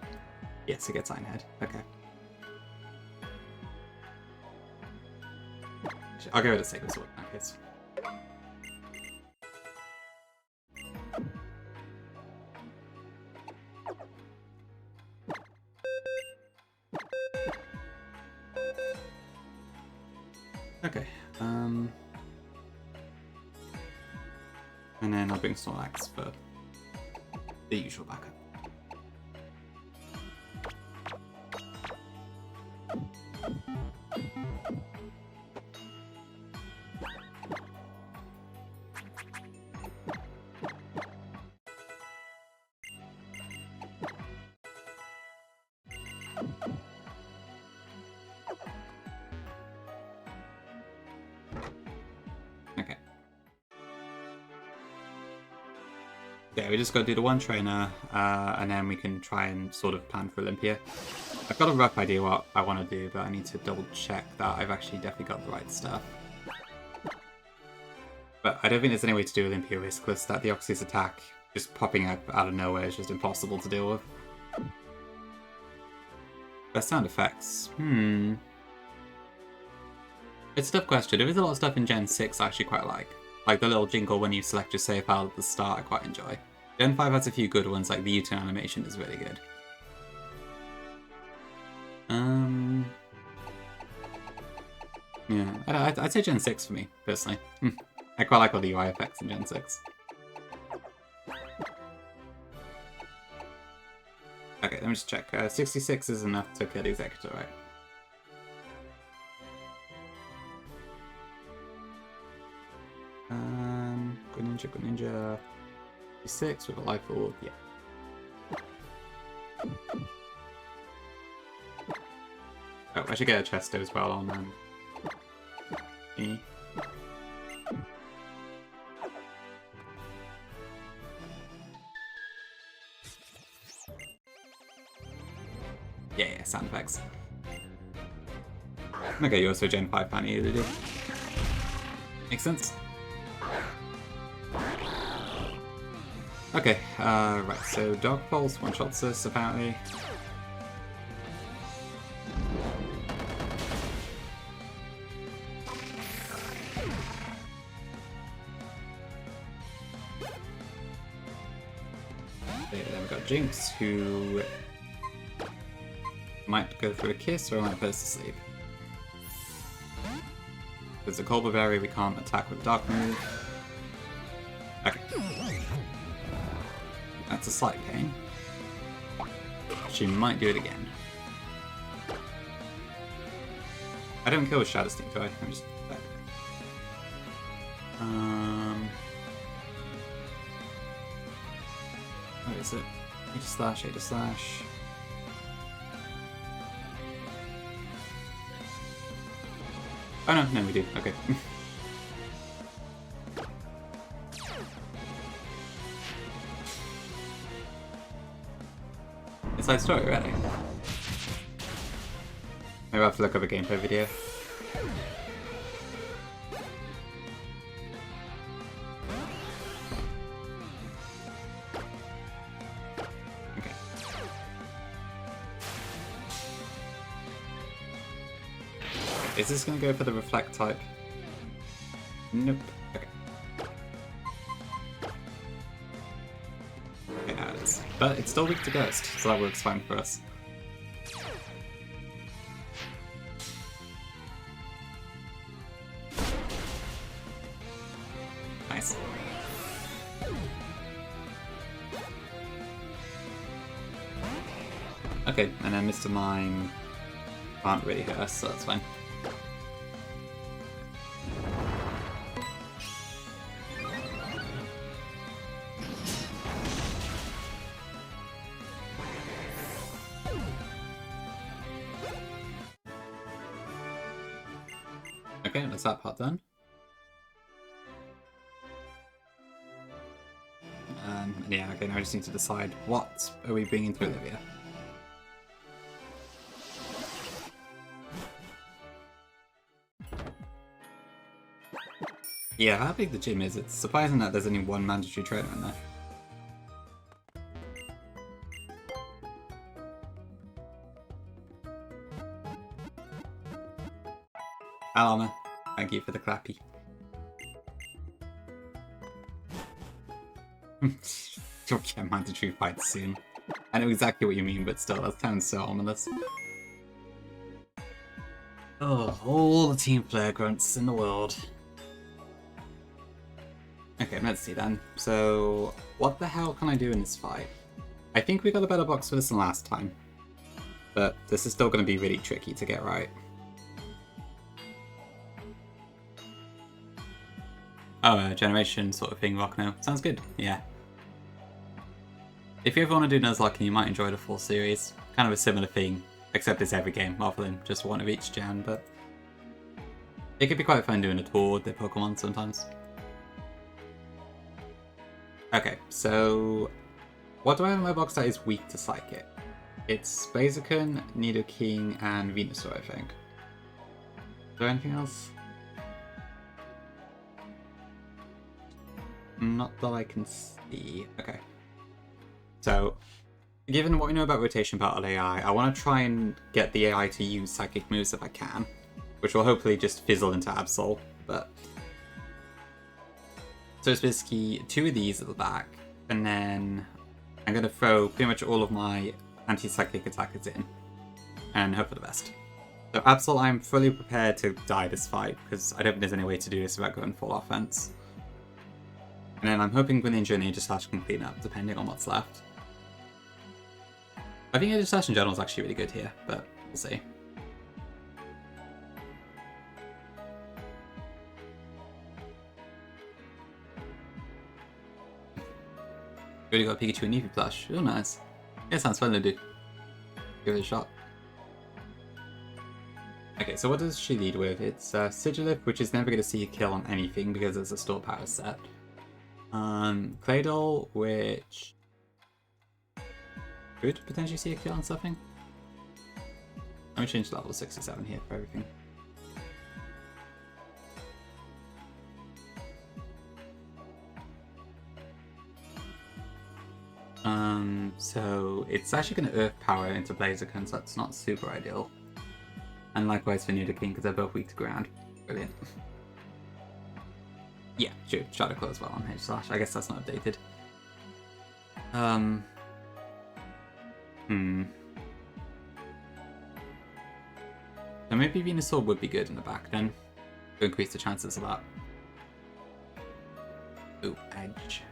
Yes, it gets Ironhead. Okay. Actually, I'll go with the Sacred Sword in that case. Okay. And then I'll bring Snorlax for the usual backup. Okay. Yeah, we just got to do the one trainer, and then we can try and sort of plan for Olympia. I've got a rough idea what I want to do, but I need to double check that I've actually definitely got the right stuff. But I don't think there's any way to do Olympia riskless, that the Deoxys attack just popping up out of nowhere is just impossible to deal with. Best sound effects. It's a tough question. There is a lot of stuff in Gen 6 I actually quite like. Like the little jingle when you select your save file at the start, I quite enjoy. Gen 5 has a few good ones, like the U-turn animation is really good. Yeah, I'd say Gen 6 for me, personally. I quite like all the UI effects in Gen 6. Okay, let me just check. 66 is enough to kill the Executor, right? Greninja, 6 with a life orb, yeah. Oh, I should get a Chesto as well on E. Yeah, sound effects. Okay, you're also Gen 5 fan either, dude. Makes sense. Okay, right, so Dog Pulse one-shots us, apparently. Okay, then we've got Jinx, who might go for a kiss or might put us to sleep. There's a Colbur Berry, we can't attack with Dark move. Okay. That's a slight pain. She might do it again. I don't kill with Shadow Sneak, do I? I'm just back. What is it? Age slash. Oh no, we do. Okay. Inside story, really. Maybe I'll have to look up a gameplay video. Okay. Is this going to go for the reflect type? Nope. Okay. Okay, now it is. But it's still weak to Ghost, so that works fine for us. Nice. Okay, and then Mr. Mime can't really hurt us, so that's fine. Okay, that's that part done. Yeah, okay, now I just need to decide what are we bringing to Olivia. Yeah, how big the gym is, it's surprising that there's only one mandatory trainer in there. Alana, thank you for the clappy. You'll get mandatory fights soon. I know exactly what you mean, but still, that sounds so ominous. Oh, all the team player grunts in the world. Okay, let's see then. So, what the hell can I do in this fight? I think we got a better box for this than last time. But this is still going to be really tricky to get right. Oh, a generation sort of thing, Rock now. Sounds good, yeah. If you ever want to do Nuzlocke, you might enjoy the full series. Kind of a similar thing, except it's every game rather than just one of each gen, but it could be quite fun doing a tour with the Pokemon sometimes. Okay, so what do I have in my box that is weak to Psychic? It's Blaziken, Nidoking, and Venusaur, I think. Is there anything else? Not that I can see. Okay. So, given what we know about Rotation Battle AI, I want to try and get the AI to use Psychic moves if I can, which will hopefully just fizzle into Absol, but... So it's basically two of these at the back, and then I'm going to throw pretty much all of my anti-psychic attackers in, and hope for the best. So Absol, I'm fully prepared to die this fight, because I don't think there's any way to do this without going full offense. And then I'm hoping Greninja and Aegislash can clean up, depending on what's left. I think Aegislash in general is actually really good here, but we'll see. We already got a Pikachu and Eevee plush. Oh, nice. Yeah, sounds fun to do. Give it a shot. Okay, so what does she lead with? It's Sigilif, which is never going to see a kill on anything because it's a store power set. Claydol, which could potentially see a kill on something. Let me change level 67 here for everything. So it's actually going to Earth Power into Blaziken, so that's not super ideal. And likewise for Nidoking, because they're both weak to ground. Brilliant. Yeah, sure, Shadow Claw as well on H/. I guess that's not updated. So maybe Venusaur would be good in the back then, to increase the chances of that. Ooh, Edge.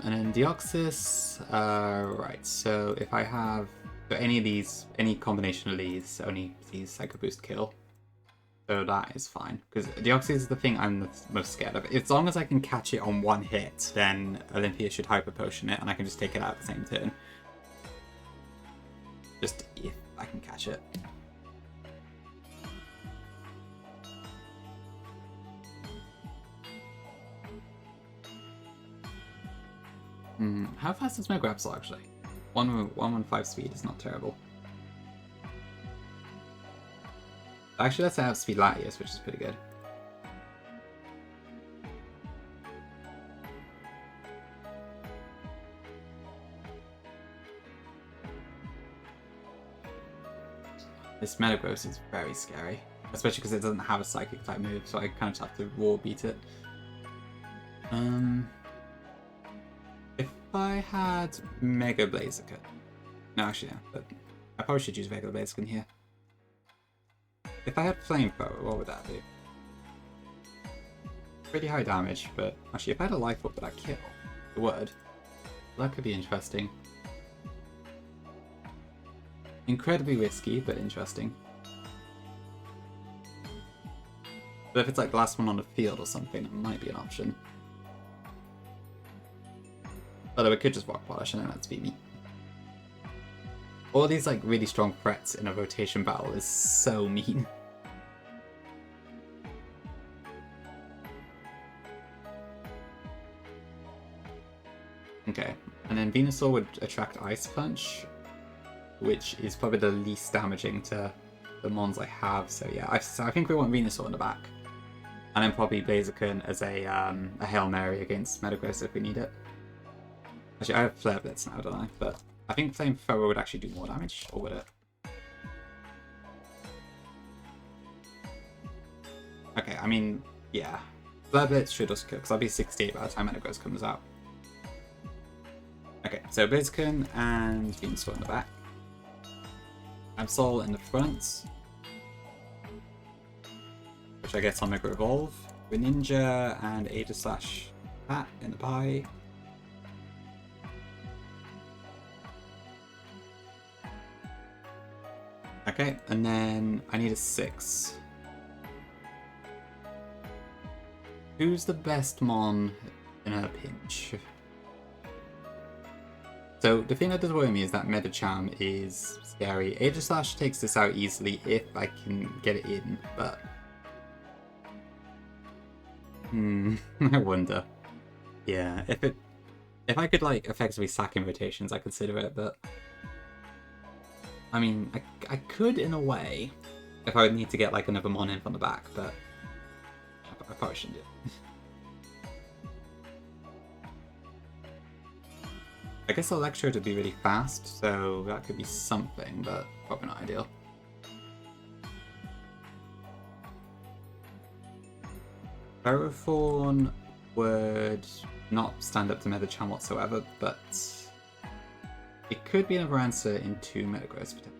And then Deoxys, right, so if I have any of these, any combination of these, only sees Psycho Boost kill. So that is fine, because Deoxys is the thing I'm the most scared of. As long as I can catch it on one hit, then Olympia should Hyper Potion it, and I can just take it out at the same turn. Just if I can catch it. How fast is my Grapsol actually? 115 speed is not terrible. Actually, let's have speed Latias, which is pretty good. This Metagross is very scary, especially because it doesn't have a Psychic type move, so I kind of just have to raw beat it. If I had Mega Blaziken, no, actually, no, but I probably should use Mega Blaziken here. If I had Flamethrower, what would that do? Pretty high damage, but actually, if I had a Life Orb, would I kill? It would. That could be interesting. Incredibly risky, but interesting. But if it's like the last one on the field or something, it might be an option. Although it could just Rock Polish and then that's beat me. All these like really strong threats in a rotation battle is so mean. Okay, and then Venusaur would attract Ice Punch, which is probably the least damaging to the mons I have. So yeah, I think we want Venusaur in the back, and then probably Blaziken as a Hail Mary against Metagross if we need it. Actually, I have Flare Blitz now, don't I? But I think Flamethrower would actually do more damage, or would it? Okay, I mean, yeah. Flare Blitz should just kill, because I'll be 68 by the time Metagross comes out. Okay, so Blaziken and Venusaur in the back. Absol in the front. Which I guess I'll Mega Evolve. Greninja and Aegislash Pat in the pie. Okay, and then I need a 6. Who's the best mon in a pinch? So the thing that does worry me is that Medicham is scary. Aegislash takes this out easily if I can get it in, but I wonder. Yeah, if I could like effectively sack in rotations, I consider it, but I mean, I could in a way if I would need to get like another mon in from the back, but I probably shouldn't do it. I guess Electrode would be really fast, so that could be something, but probably not ideal. Ferrothorn would not stand up to Medicham whatsoever, but it could be another answer in 2 Metagross potentially.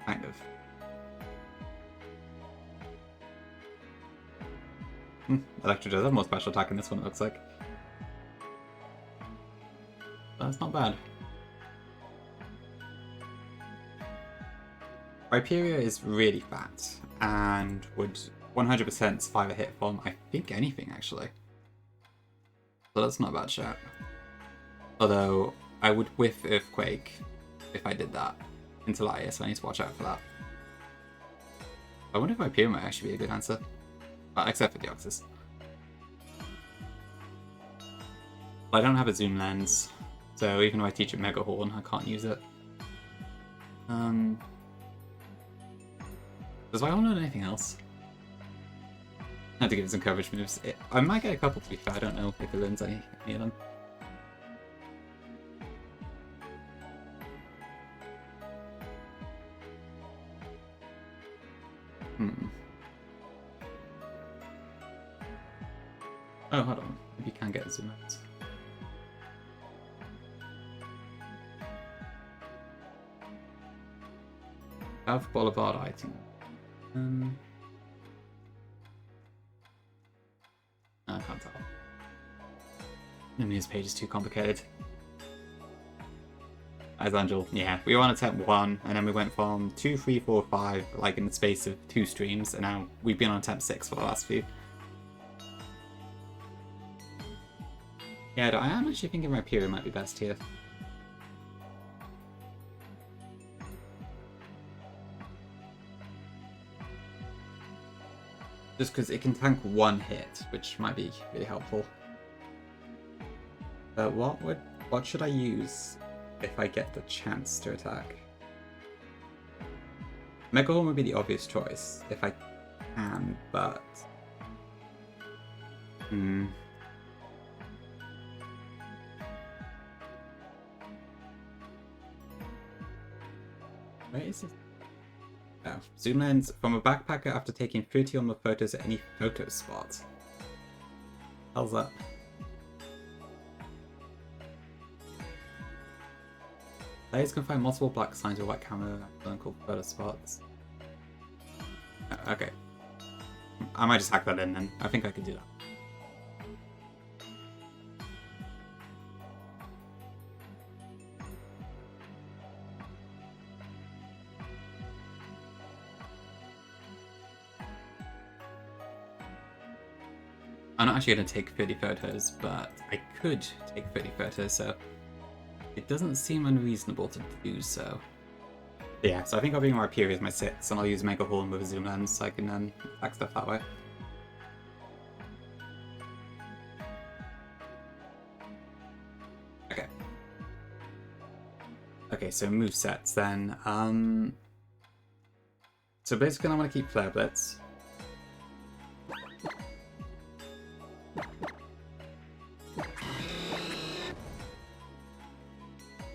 Kind of. Electrode does have more special attack in this one, it looks like. That's not bad. Rhyperior is really fat and would 100% survive a hit from, I think, anything actually. So that's not a bad shot. Although, I would whiff Earthquake if I did that into Liar, so I need to watch out for that. I wonder if my Pyro might actually be a good answer. Except for the Oxus. I don't have a zoom lens, so even if I teach it Mega Horn, I can't use it. Does Viol know anything else? I have to give it some coverage moves. I might get a couple, to be fair. I don't know if it learns any of them. Oh, hold on. Maybe you can get zoom out. Have Boulevard item. I can't tell. Maybe his page is too complicated. As Angel, yeah, we were on attempt 1, and then we went from 2, 3, 4, 5, like in the space of 2 streams, and now we've been on attempt 6 for the last few. Yeah, I am actually thinking Rhyperior might be best here. Just because it can tank 1 hit, which might be really helpful. But what should I use if I get the chance to attack? Mega Horn would be the obvious choice if I can, but where is it? Oh, zoom lens from a backpacker after taking 30 or more photos at any photo spot. How's that? Players can find multiple black signs with white camera and called photo spots. Okay. I might just hack that in then. I think I can do that. I'm not actually going to take 30 photos, but I could take 30 photos, so it doesn't seem unreasonable to do so. But yeah, so I think I'll bring my Rhyperior as my 6, and I'll use Mega Horn with a zoom lens so I can attack stuff that way. Okay. Okay, so movesets then. So basically I want to keep Flare Blitz.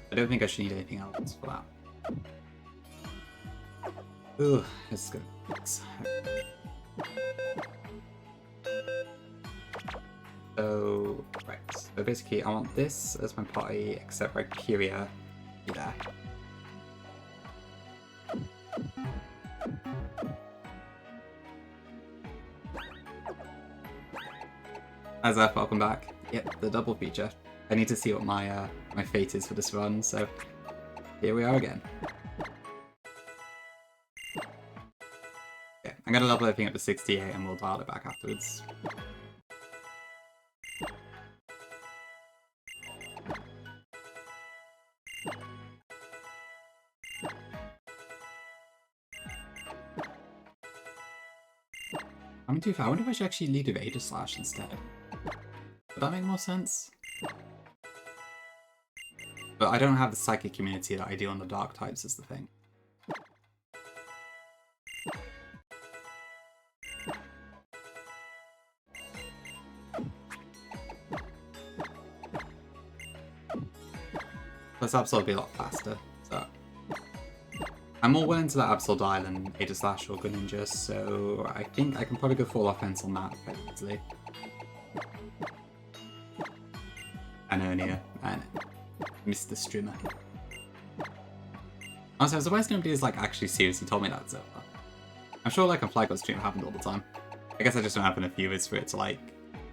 I don't think I should need anything else for that. Ooh, this is good. So, right. So basically I want this as my party, except Rhyperior be there. As F, welcome back. Yep, the double feature. I need to see what my my fate is for this run, so here we are again. Yeah, I'm gonna level everything up to 68 and we'll dial it back afterwards. I'm too far. I wonder if I should actually lead with Aegis Slash instead. Would that make more sense? But I don't have the psychic immunity that I do on the dark types is the thing. Plus Absol will be a lot faster, so I'm more willing to let Absol die than Aegis Slash or Greninja, so I think I can probably go full offense on that quite easily. I know, Nia. I know. Mr. Streamer. Also, I'm surprised nobody has like actually seriously told me that so far. I'm sure like a FlyGod stream happened all the time. I guess I just don't have enough viewers for it to like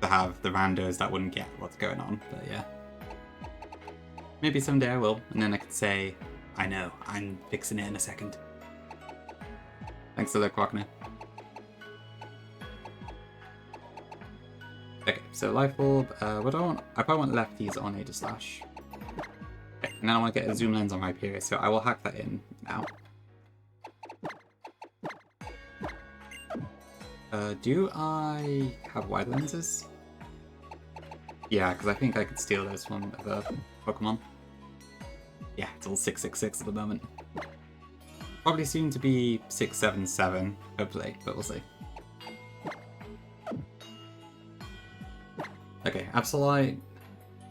to have the randos that wouldn't get what's going on, but yeah. Maybe someday I will, and then I could say, I know, I'm fixing it in a second. Thanks to the Crockner. Okay, so Life Orb, what do I want? I probably want lefties on Aegis Slash. Okay, and then I want to get a zoom lens on Hyperior, so I will hack that in now. Do I have wide lenses? Yeah, because I think I could steal those from the Pokemon. Yeah, it's all 666 at the moment. Probably soon to be 677, hopefully, but we'll see. Okay, Absolite,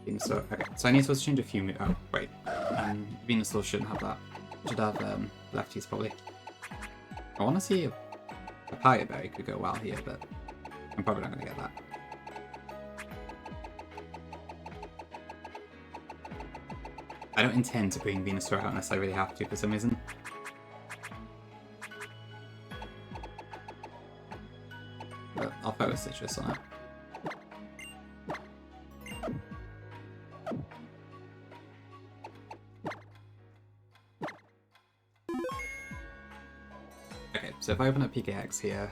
Venusaur. Okay, so I need to change a few. Oh, wait. Venusaur shouldn't have that. Should have lefties probably. I want to see if a Papaya Berry could go well here, but I'm probably not going to get that. I don't intend to bring Venusaur out unless I really have to for some reason. But I'll throw a Citrus on it. Okay, so if I open up PKX here,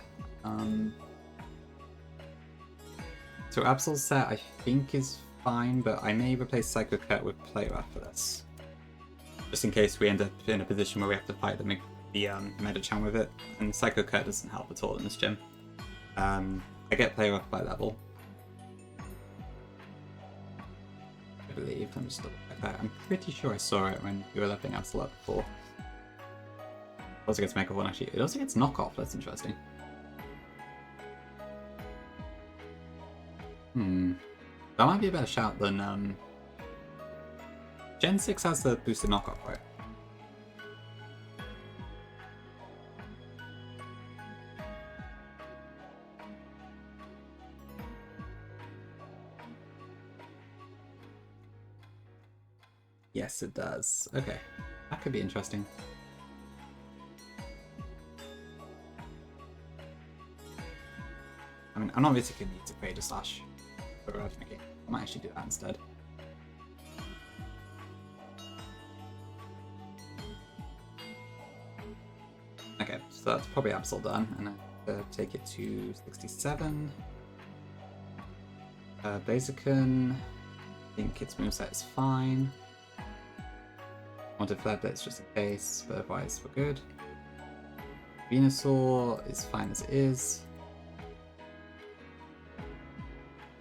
so Absol's set I think is fine, but I may replace Psycho Cut with Playrough for this. Just in case we end up in a position where we have to fight the Medicham with it, and Psycho Cut doesn't help at all in this gym. I get Playrough by level. I believe, let me just double check that. I'm pretty sure I saw it when we were leveling Absolute before. Also gets Mega 1 actually. It also gets Knockoff, that's interesting. That might be a better shout than Gen 6 has the boosted knockoff, right? Yes, it does. Okay, that could be interesting. I mean, I'm not basically need to create a slash for Earthmaking. I might actually do that instead. Okay, so that's probably Absol done, and I take it to 67. Blaziken, I think its moveset is fine. Wanted Flare Blitz just in case, but otherwise we're good. Venusaur is fine as it is.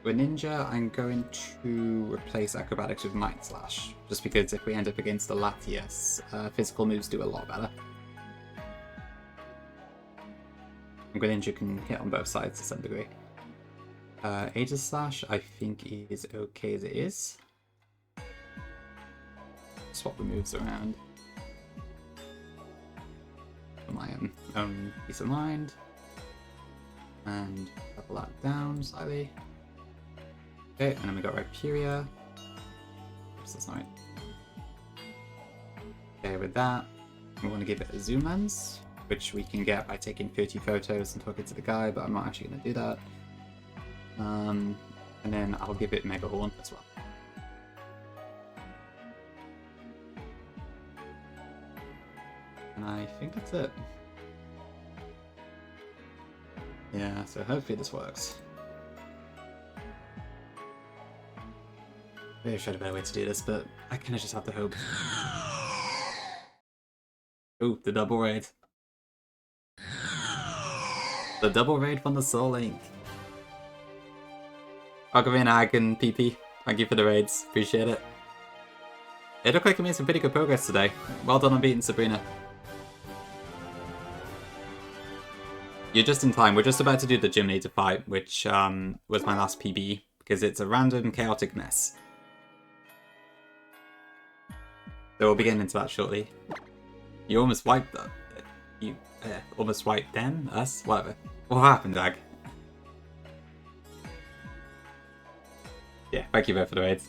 With Ninja, I'm going to replace Acrobatics with Might Slash, just because if we end up against the Latias, physical moves do a lot better. And Greninja can hit on both sides to some degree. Aegis Slash, I think is okay as it is. Swap the moves around for my own peace of mind. And level that down slightly. Okay, and then we got Rhyperior. Oops, that's not right. Okay, with that, we want to give it a zoom lens, which we can get by taking 30 photos and talking to the guy, but I'm not actually going to do that. And then I'll give it Mega Horn as well. And I think that's it. Yeah, so hopefully this works. Maybe I should have a better way to do this, but I kind of just have to hope. Ooh, the double raid. The double raid from the Soul Link. Ocarina, Ag, and PP, thank you for the raids. Appreciate it. It looked like I made some pretty good progress today. Well done on beating Sabrina. You're just in time. We're just about to do the Gym Leader fight, which was my last PB, because it's a random chaotic mess. So we'll be getting into that shortly. You almost wiped that. You almost wiped them? Us? Whatever. What happened, Dag? Yeah, thank you both for the raids.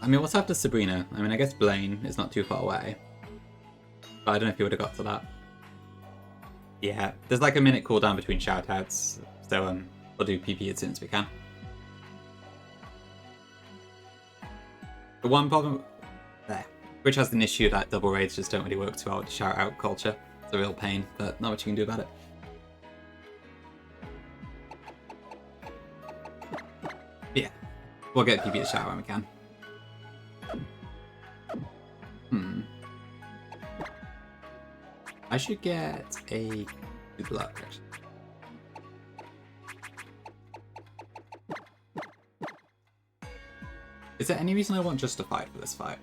I mean, what's after Sabrina? I mean, I guess Blaine is not too far away. But I don't know if you would have got to that. Yeah, there's like a minute cooldown between shoutouts, so we'll do PP as soon as we can. The one problem there, which has an issue that double raids just don't really work too well with shout out culture. It's a real pain, but not much you can do about it. We'll get PB to shout when we can. I should get a Nuzlocke, actually. Is there any reason I want Justified for this fight?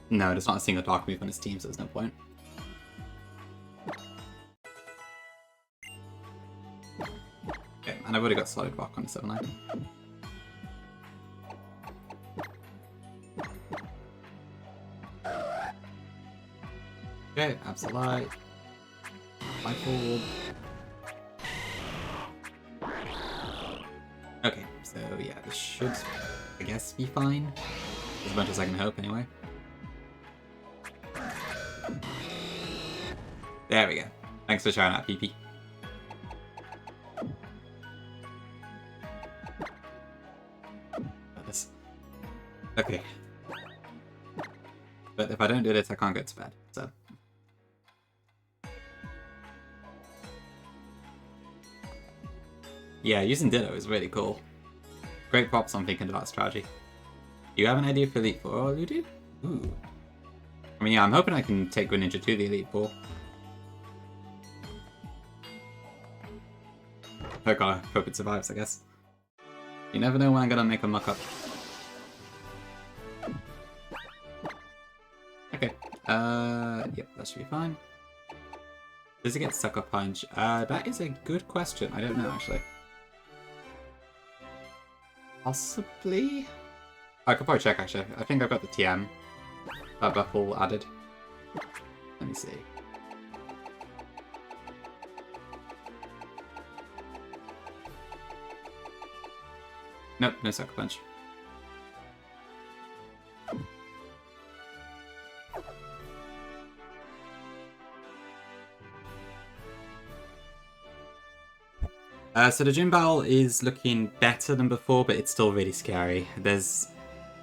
No, there's not a single dark move on his team, so there's no point. Okay, and I've already got Solid Rock on the 7-9. Okay, Absolute. Rifle. Okay, so yeah, this should, I guess, be fine. As much as I can hope, anyway. There we go. Thanks for showing out, PP. Okay. But if I don't do this, I can't go to bed, so. Yeah, using Ditto is really cool. Great props on thinking about strategy. You have an idea for Elite 4? Oh, you do? Ooh. I mean, yeah, I'm hoping I can take Greninja to the Elite 4. I gotta hope it survives, I guess. You never know when I'm gonna make a muck-up. Okay. Yep, that should be fine. Does it get Sucker Punch? That is a good question. I don't know, actually. Possibly? I could probably check, actually. I think I've got the TM. That buffle added. Let me see. Nope, no Sucker Punch. So the gym battle is looking better than before, but it's still really scary. There's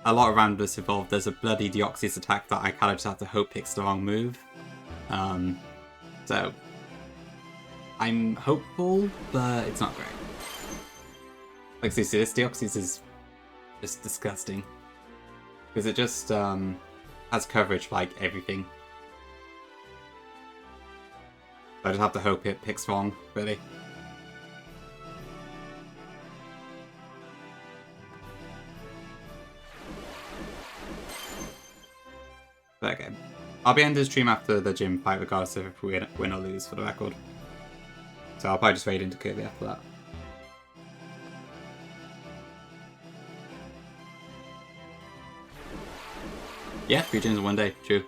a lot of randomness involved. There's a bloody Deoxys attack that I kind of just have to hope picks the wrong move. So I'm hopeful, but it's not great. Like, so you see, this Deoxys is just disgusting. Because it just has coverage for, like, everything. So I just have to hope it picks wrong, really. But okay. I'll be ending the stream after the gym fight regardless of if we win or lose, for the record. So I'll probably just raid into Kirby after that. Yeah, 3 gyms in one day, true.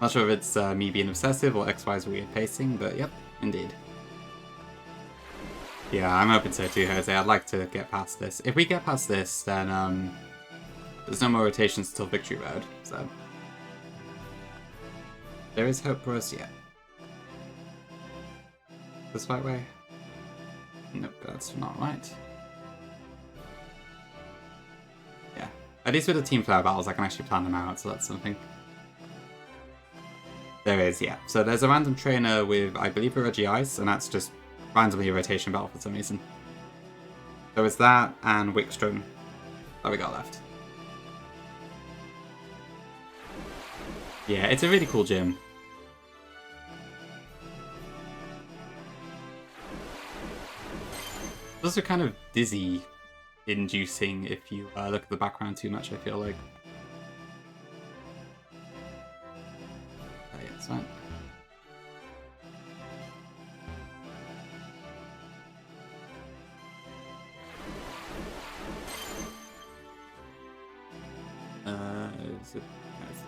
Not sure if it's me being obsessive or XY's weird pacing, but yep, indeed. Yeah, I'm hoping so too, Jose. I'd like to get past this. If we get past this, then there's no more rotations till Victory Road, so there is hope for us yet. This right way? Nope, that's not right. Yeah, at least with the team player battles I can actually plan them out, so that's something. There is, yeah. So there's a random trainer with, I believe, a Reggie Ice, and that's just randomly a rotation battle for some reason. There was that, and Wickstrom that we got left. Yeah, it's a really cool gym. Those are kind of dizzy-inducing if you look at the background too much, I feel like. Oh, yeah, it's fine.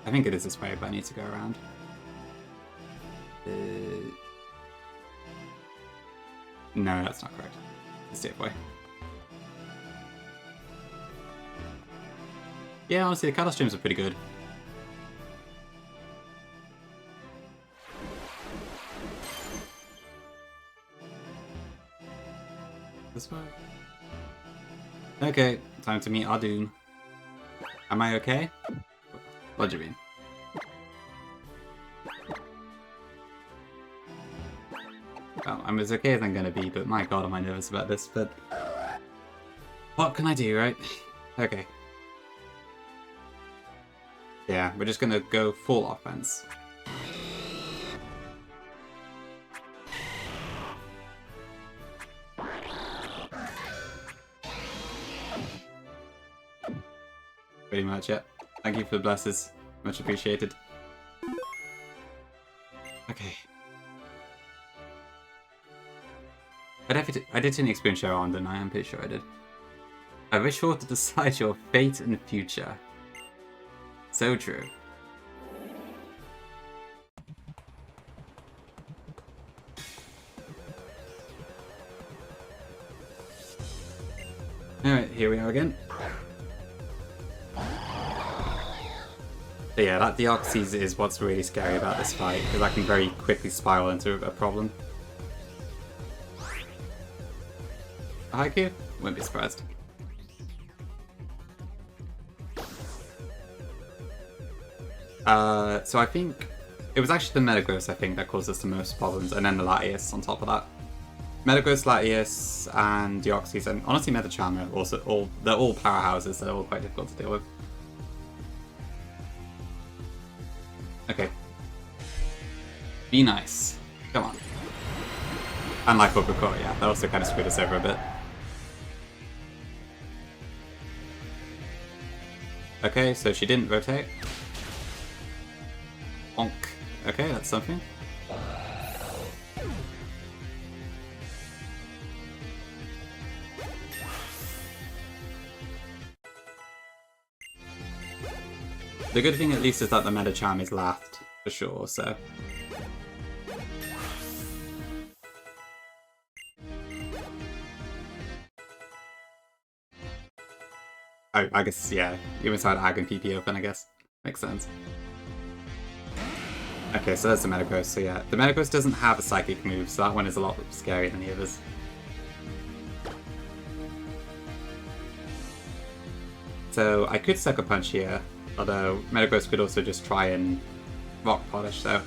I think it is this way, but I need to go around. No, that's not correct. It's the other way. Yeah, honestly, the cattle streams are pretty good. This way? Okay, time to meet our doom. Am I okay? What do you mean? I'm as okay as I'm gonna be, but my god am I nervous about this, but... What can I do, right? Okay. Yeah, we're just gonna go full offense. Pretty much, yeah. Thank you for the blesses. Much appreciated. Okay. I did see an experience show on, didn't I? I'm pretty sure I did. I wish for to decide your fate and future. So true. Alright, here we are again. But yeah, that Deoxys is what's really scary about this fight, because I can very quickly spiral into a problem. A Haiku? Wouldn't be surprised. So I think it was actually the Metagross, I think, that caused us the most problems, and then the Latias on top of that. Metagross, Latias, and Deoxys, and honestly Metacharm are also they're all powerhouses that are all quite difficult to deal with. Okay. Be nice. Come on. And like before, yeah, that also kind of screwed us over a bit. Okay, so she didn't rotate. Bonk. Okay, that's something. The good thing at least is that the Metacharm is last, for sure, so... Oh, I guess, yeah, you inside Ag and PP open, I guess. Makes sense. Okay, so that's the Metagross, so yeah. The Metagross doesn't have a Psychic move, so that one is a lot scarier than the others. So I could Sucker Punch here, although Metagross could also just try and Rock Polish, so...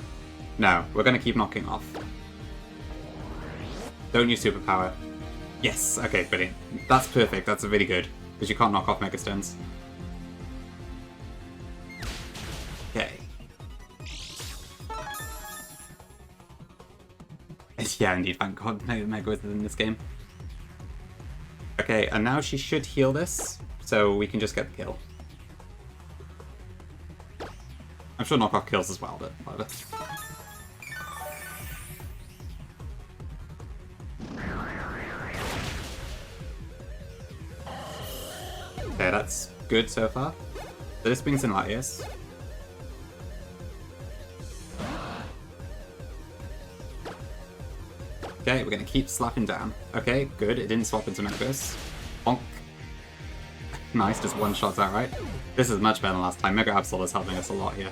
No, we're going to keep knocking off. Don't use Superpower. Yes, okay, brilliant. That's perfect, that's really good, because you can't knock off Mega Stones. Okay. Yeah, indeed, thank god Mega is in this game. Okay, and now she should heal this, so we can just get the kill. I'm sure knockoff kills as well, but whatever. Okay, that's good so far. So this brings in Latias. Okay, we're gonna keep slapping down. Okay, good, it didn't swap into Metagross. Bonk. Nice, just one shot outright. This is much better than last time. Mega Absol is helping us a lot here.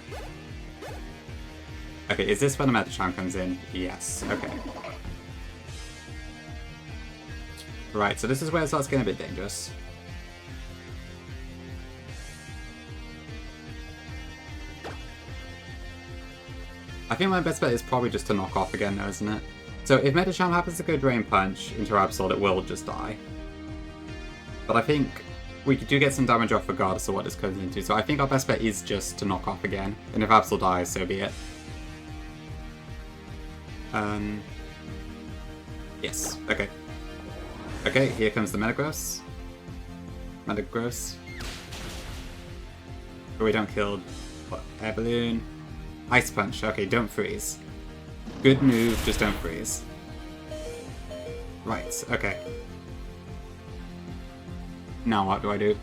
Okay, is this where the Metacharm comes in? Yes, okay. Right, so this is where it starts getting a bit dangerous. I think my best bet is probably just to knock off again though, isn't it? So if Metacharm happens to go Drain Punch into Absol, it will just die. But I think we do get some damage off regardless of what this goes into, so I think our best bet is just to knock off again. And if Absol dies, so be it. Yes, okay. Okay, here comes the Metagross. Metagross. But we don't kill... What? Air Balloon. Ice Punch. Okay, don't freeze. Good move, just don't freeze. Right, okay. Now what do I do?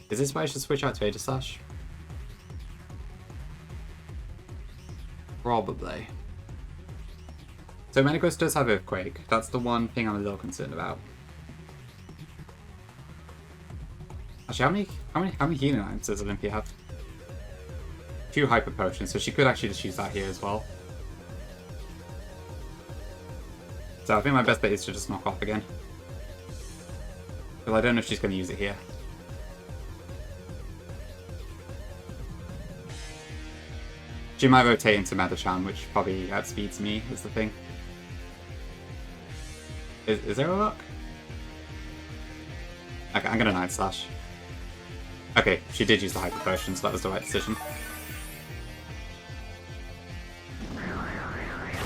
Is this why I should switch out to Aegislash? Probably. So Metagross does have Earthquake. That's the one thing I'm a little concerned about. Actually, how many healing items does Olympia have? 2 Hyper Potions, so she could actually just use that here as well. So I think my best bet is to just knock off again. Because I don't know if she's going to use it here. She might rotate into Metachan, which probably outspeeds me, is the thing. Is there a lock? Okay, I'm gonna Night Slash. Okay, she did use the Hyper Potion, so that was the right decision.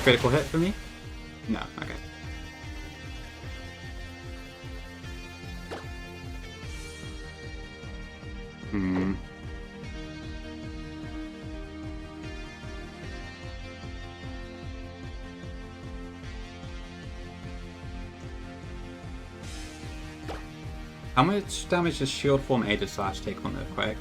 Critical hit for me? No, okay. How much damage does Shield Form Aegis Slash take on Earthquake?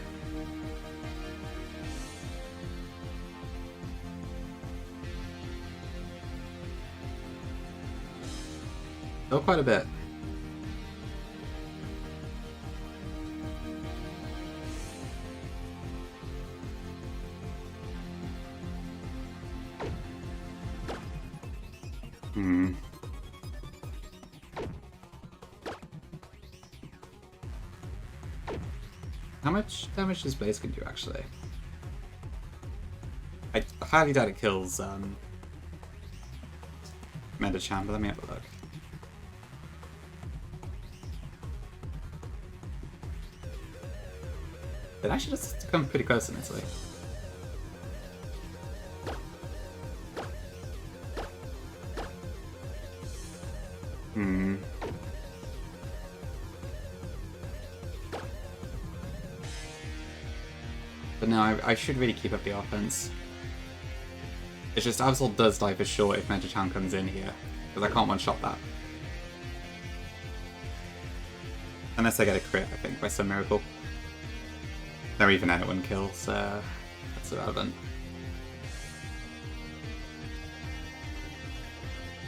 Still quite a bit. How much damage does Blaze can do, actually? I highly doubt it kills Metachan, but let me have a look. It actually does come pretty close in this way. But no, I should really keep up the offense. It's just Absol does die for sure if Metachan comes in here, because I can't one-shot that. Unless I get a crit, I think, by some miracle. Or even then it wouldn't kill, so that's irrelevant.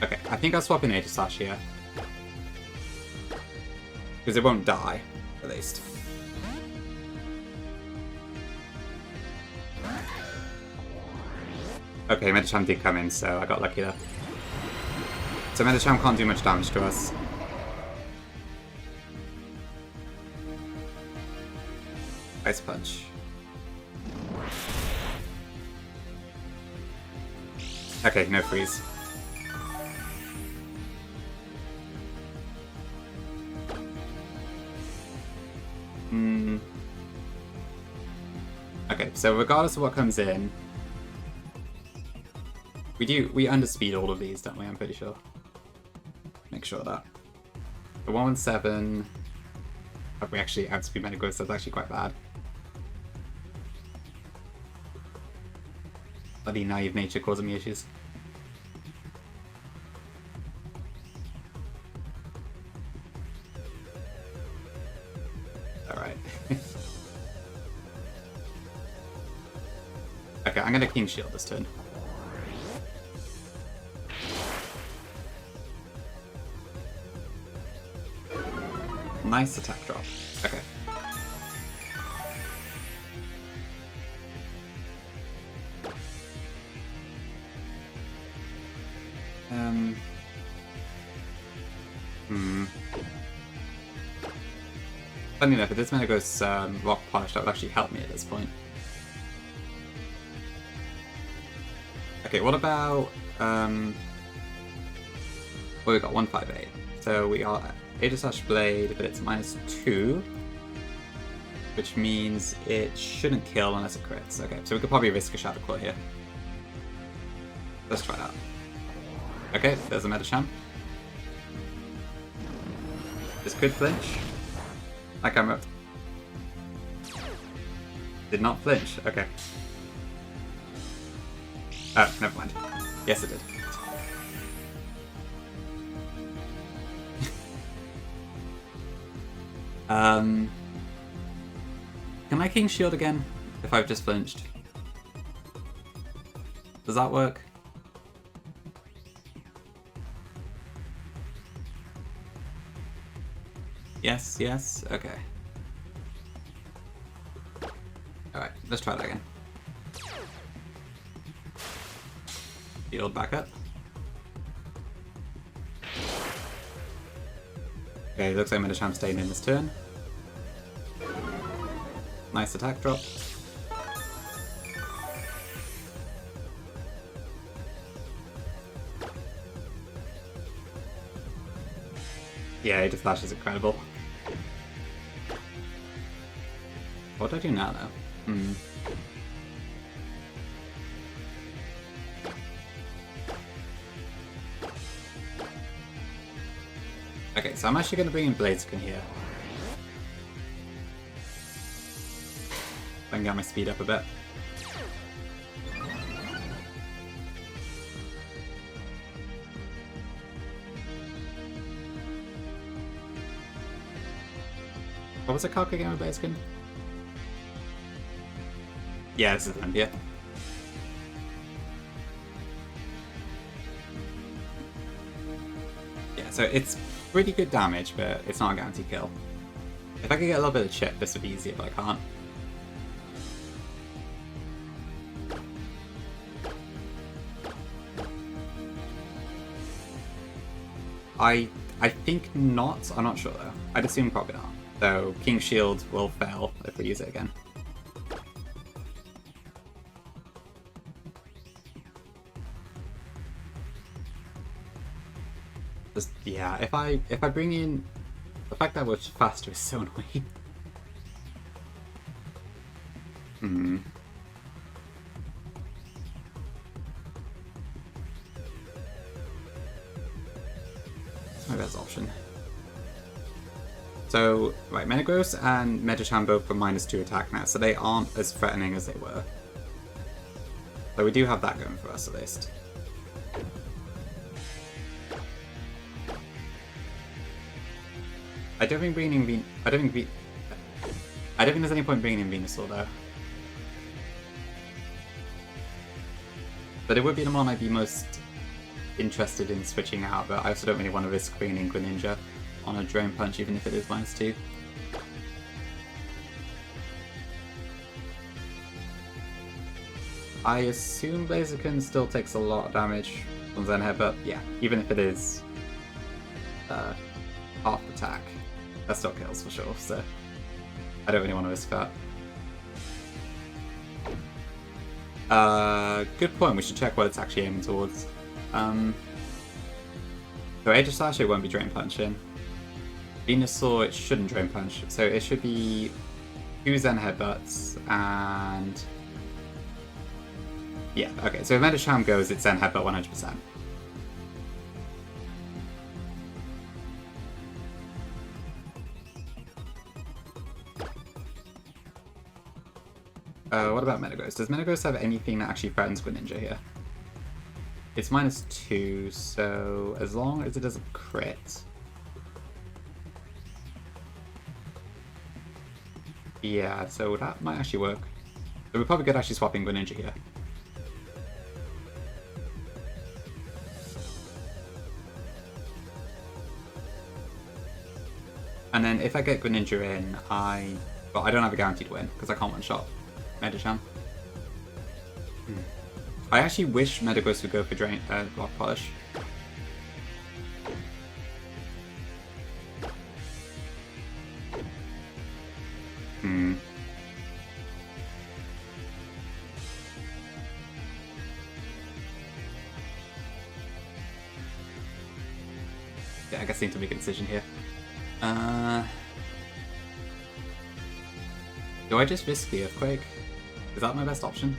Okay, I think I'll swap in Aegis Slash here. Because it won't die, at least. Okay, Metachan did come in, so I got lucky there. So Metachan can't do much damage to us. Ice Punch. Okay, no freeze. Okay, so regardless of what comes in, we underspeed all of these, don't we? I'm pretty sure. Make sure of that. The 117. Oh, we actually outspeed Metagross, that's actually quite bad. Bloody naive nature causing me issues. Alright. Okay, I'm gonna King Shield this turn. Nice attack drop. Okay. Funny enough, if this Metagross Rock Polish, that would actually help me at this point. Okay, what about well, we got 158. So we are Aegis Slash Blade, but it's -2, which means it shouldn't kill unless it crits. Okay, so we could probably risk a Shadow Claw here. Let's try that. Okay, there's a Metachan. This could flinch. That camera did not flinch. Okay. Oh, never mind. Yes, it did. Can I King Shield again if I've just flinched? Does that work? Yes, yes, okay. Alright, let's try that again. Shield back up. Okay, looks like Metachan's staying in this turn. Nice attack drop. Yeah, Aegis Slash is incredible. What do I do now, though? Okay, so I'm actually going to bring in Blaziken here. If I can get my speed up a bit. What was the calc again with Blaziken? Yeah, this is Olympia. Yeah, so it's pretty good damage, but it's not a guaranteed kill. If I could get a little bit of chip, this would be easier, but I can't. I think not. I'm not sure though. I'd assume probably not. Though King's Shield will fail if we use it again. Just, yeah, if I bring in the fact that we're faster is so annoying. That's my best option. So, right, Metagross and Medicham both for -2 attack now, so they aren't as threatening as they were. So we do have that going for us at least. I don't think bringing in I don't think there's any point bringing in Venusaur though. But it would be the one I'd be most interested in switching out, but I also don't really want to risk bringing in Greninja on a Drain Punch even if it is -2. I assume Blaziken still takes a lot of damage from Zenhead, but yeah, even if it is half attack, that still kills for sure, so I don't really want to risk that. Good point, we should check what it's actually aiming towards. So Aegis Slash it won't be Drain Punching. Venusaur it shouldn't Drain Punch, so it should be 2 Zen Headbutts and... yeah, okay, so if Medicham goes, it's Zen Headbutt 100%. What about Metagross? Does Metagross have anything that actually threatens Greninja here? It's -2, so as long as it doesn't crit... yeah, so that might actually work. So we probably could actually swap in Greninja here. And then if I get Greninja in, well, I don't have a guaranteed win, because I can't one-shot Medicham. I actually wish Metagross would go for Rock Polish. Yeah, I guess I need to make a decision here. Do I just risk the Earthquake? Is that my best option?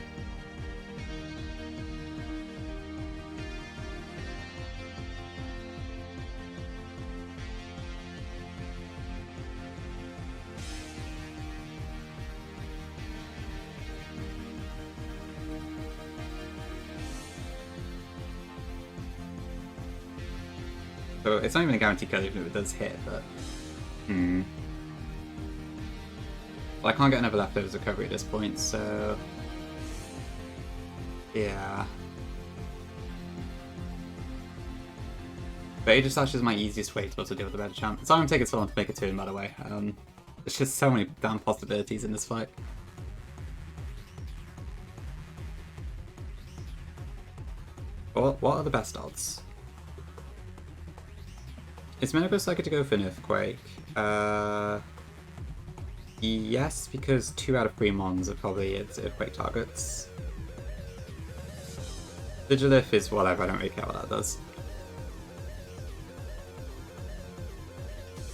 So it's not even a guaranteed kill even if it does hit, but... Well, I can't get another leftovers recovery at this point, so... yeah. But Aegis Slash is my easiest way to be able to deal with the Medicham. It's not going to take it so long to make a turn, by the way. There's just so many damn possibilities in this fight. What are the best odds? Is Metagross likely to go for an Earthquake? Yes, because 2 out of 3 Mons are probably its Earthquake targets. Digilyph is whatever, I don't really care what that does.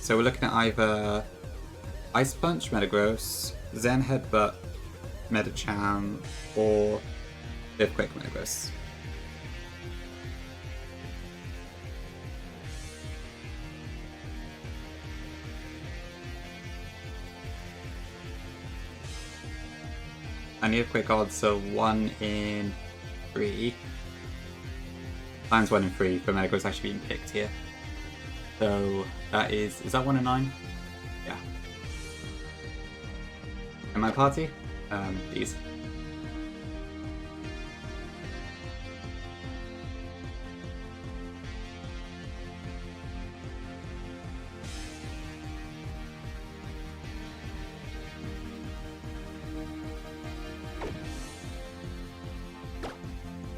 So we're looking at either Ice Punch, Metagross, Zen Headbutt, Metacham, or Earthquake, Metagross. And the Earthquake odds are 1 in 3. Times 1 in 3 for Metagross actually being picked here. So that is that 1 in 9? Yeah. And my party? These.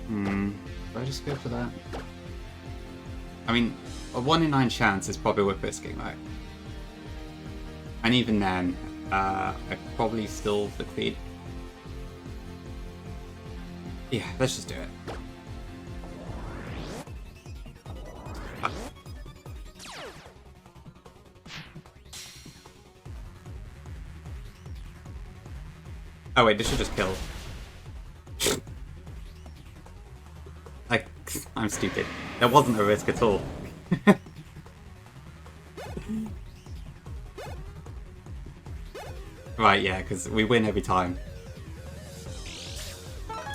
Do I just go for that? I mean, a 1 in 9 chance is probably worth risking, right? And even then, I'd probably still succeed. Yeah, let's just do it. Oh wait, this should just kill. Like, I'm stupid. That wasn't a risk at all. Right, yeah, because we win every time.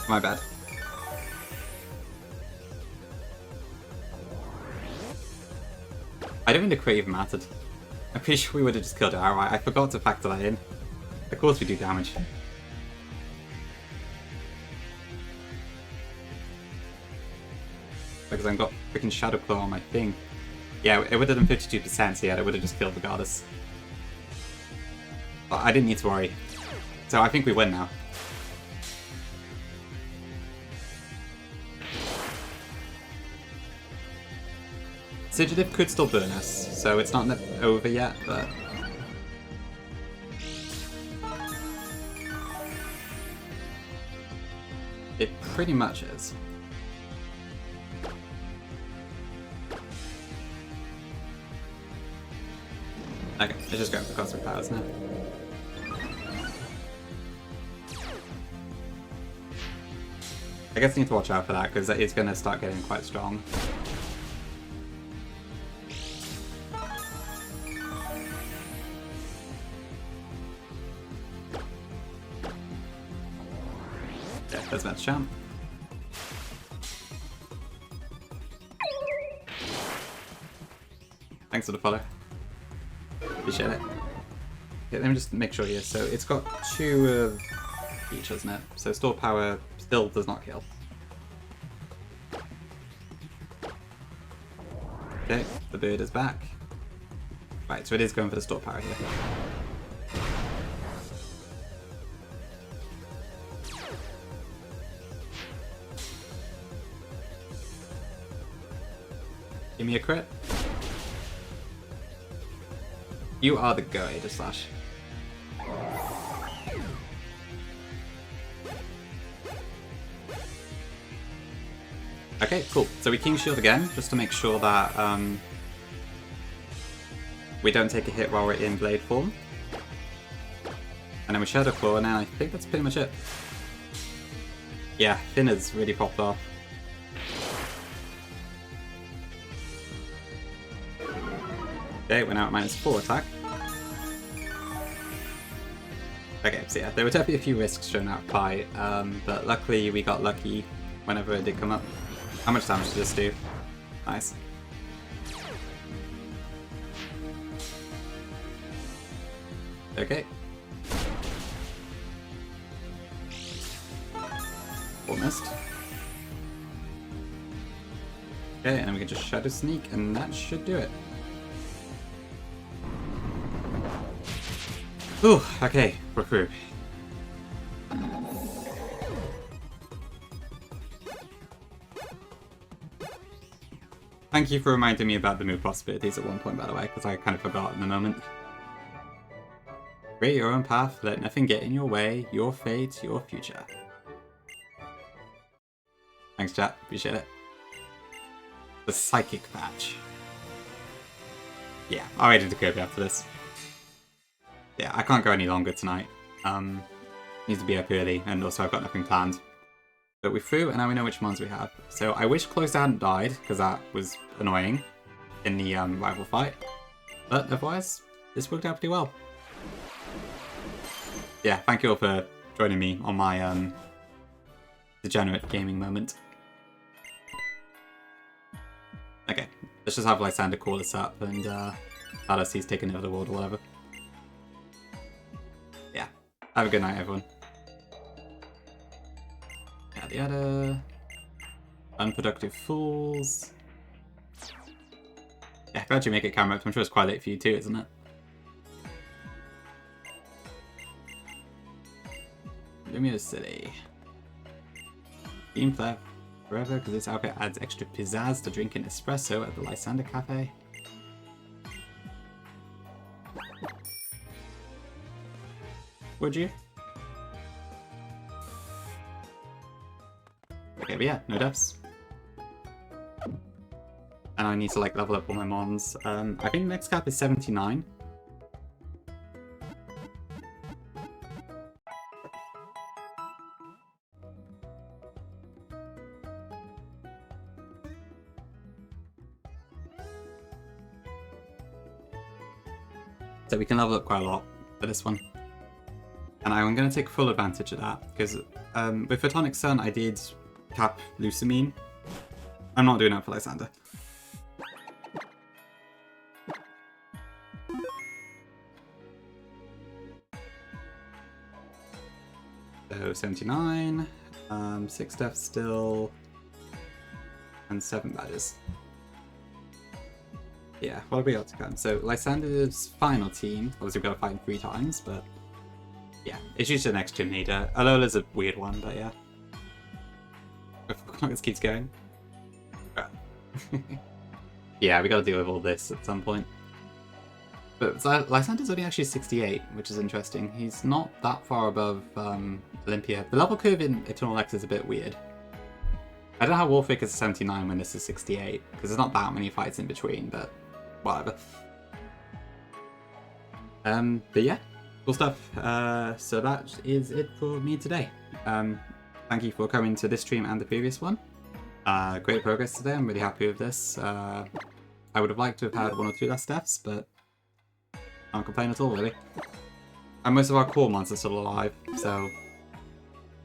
My bad. I don't think the crit even mattered. I'm pretty sure we would have just killed it outright. I forgot to factor that in. Of course we do damage. Because I've got freaking Shadow Claw on my thing. Yeah, it would have done 52%, so yeah, it would have just killed regardless. But I didn't need to worry. So I think we win now. Sigilyph could still burn us, so it's not over yet, but... it pretty much is. Okay, let's just go for Cosmic Powers now. I guess I need to watch out for that, because that is going to start getting quite strong. Yeah, there's Metacham. Thanks for the follow. Appreciate it. Yeah, let me just make sure here. So it's got 2 of each, isn't it? So Store Power still does not kill. Okay, the bird is back. Right, so it is going for the Store Power here. Give me a crit. You are the go, Ada Slash. Okay, cool. So we King Shield again, just to make sure that we don't take a hit while we're in Blade form. And then we Shadow Claw, and then I think that's pretty much it. Yeah, Thinner's really popped off. Okay, we're now at -4 attack. Okay, so yeah, there were definitely a few risks shown out of Pi, but luckily we got lucky whenever it did come up. How much damage did this do? Nice. Okay. Almost. Okay, and then we can just Shadow Sneak, and that should do it. Ooh, okay, we're through. Thank you for reminding me about the move possibilities at one point, by the way, because I kind of forgot in the moment. Create your own path, let nothing get in your way, your fate, your future. Thanks, chat, appreciate it. The Psychic Patch. Yeah, I'll wait into Kirby after this. Yeah, I can't go any longer tonight. Needs to be up early, and also I've got nothing planned. But we're through, and now we know which mons we have. So I wish Cloyster hadn't died, because that was annoying in the rival fight. But otherwise, this worked out pretty well. Yeah, thank you all for joining me on my degenerate gaming moment. Okay, let's just have Lysander call us up and tell us he's taken over the world or whatever. Yeah, have a good night, everyone. Yada yada. Unproductive fools. Yeah, glad you make it camera up. I'm sure it's quite late for you too, isn't it? Lumio City. Team player forever, because this outfit adds extra pizzazz to drinking espresso at the Lysander Cafe. Would you? Okay, but yeah, no deaths. And I need to like level up all my mons. I think the next cap is 79. So we can level up quite a lot for this one. And I'm going to take full advantage of that, because with Photonic Sun I did cap Lucamine. I'm not doing that for Lysander. So 79, 6 deaths still, and 7 badges. Yeah, what have we got to come? So Lysander's final team, obviously we've got to fight him 3 times, but yeah, it's usually the next gym leader. Alola's a weird one, but yeah. If this keeps going. Yeah, we gotta deal with all this at some point. But Lysander's only actually 68, which is interesting. He's not that far above Olympia. The level curve in Eternal X is a bit weird. I don't know how Warfake is 79 when this is 68, because there's not that many fights in between, but whatever. But yeah, cool stuff. So that is it for me today. Thank you for coming to this stream and the previous one. Great progress today, I'm really happy with this. I would have liked to have had 1 or 2 less deaths, but can't complain at all, really. And most of our core mons are still alive, so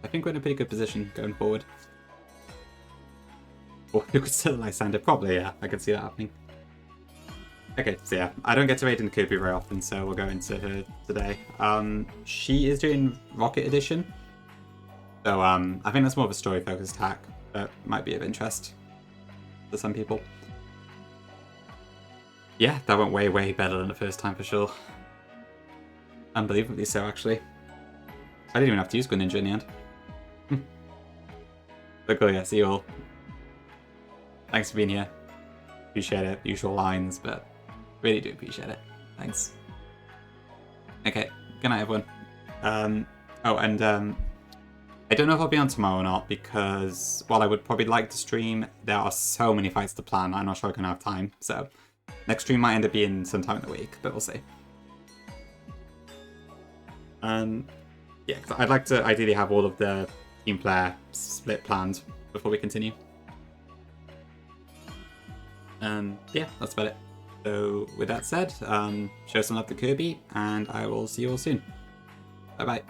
I think we're in a pretty good position going forward. Or you could still Lysander, probably, yeah, I could see that happening. Okay, so yeah, I don't get to raid in Kirby very often, so we'll go into her today. She is doing Rocket Edition, so I think that's more of a story-focused hack that might be of interest to some people. Yeah, that went way, way better than the first time for sure. Unbelievably so, actually. I didn't even have to use Greninja in the end. But cool, yeah, see you all. Thanks for being here. Appreciate it. Usual lines, but really do appreciate it. Thanks. Okay, good night, everyone. Oh, and I don't know if I'll be on tomorrow or not, because while I would probably like to stream, there are so many fights to plan, I'm not sure I'm going to have time, so next stream might end up being sometime in the week, but we'll see. Yeah, cause I'd like to ideally have all of the team player split planned before we continue. Yeah, that's about it. So with that said, show some love to Kirby, and I will see you all soon. Bye bye.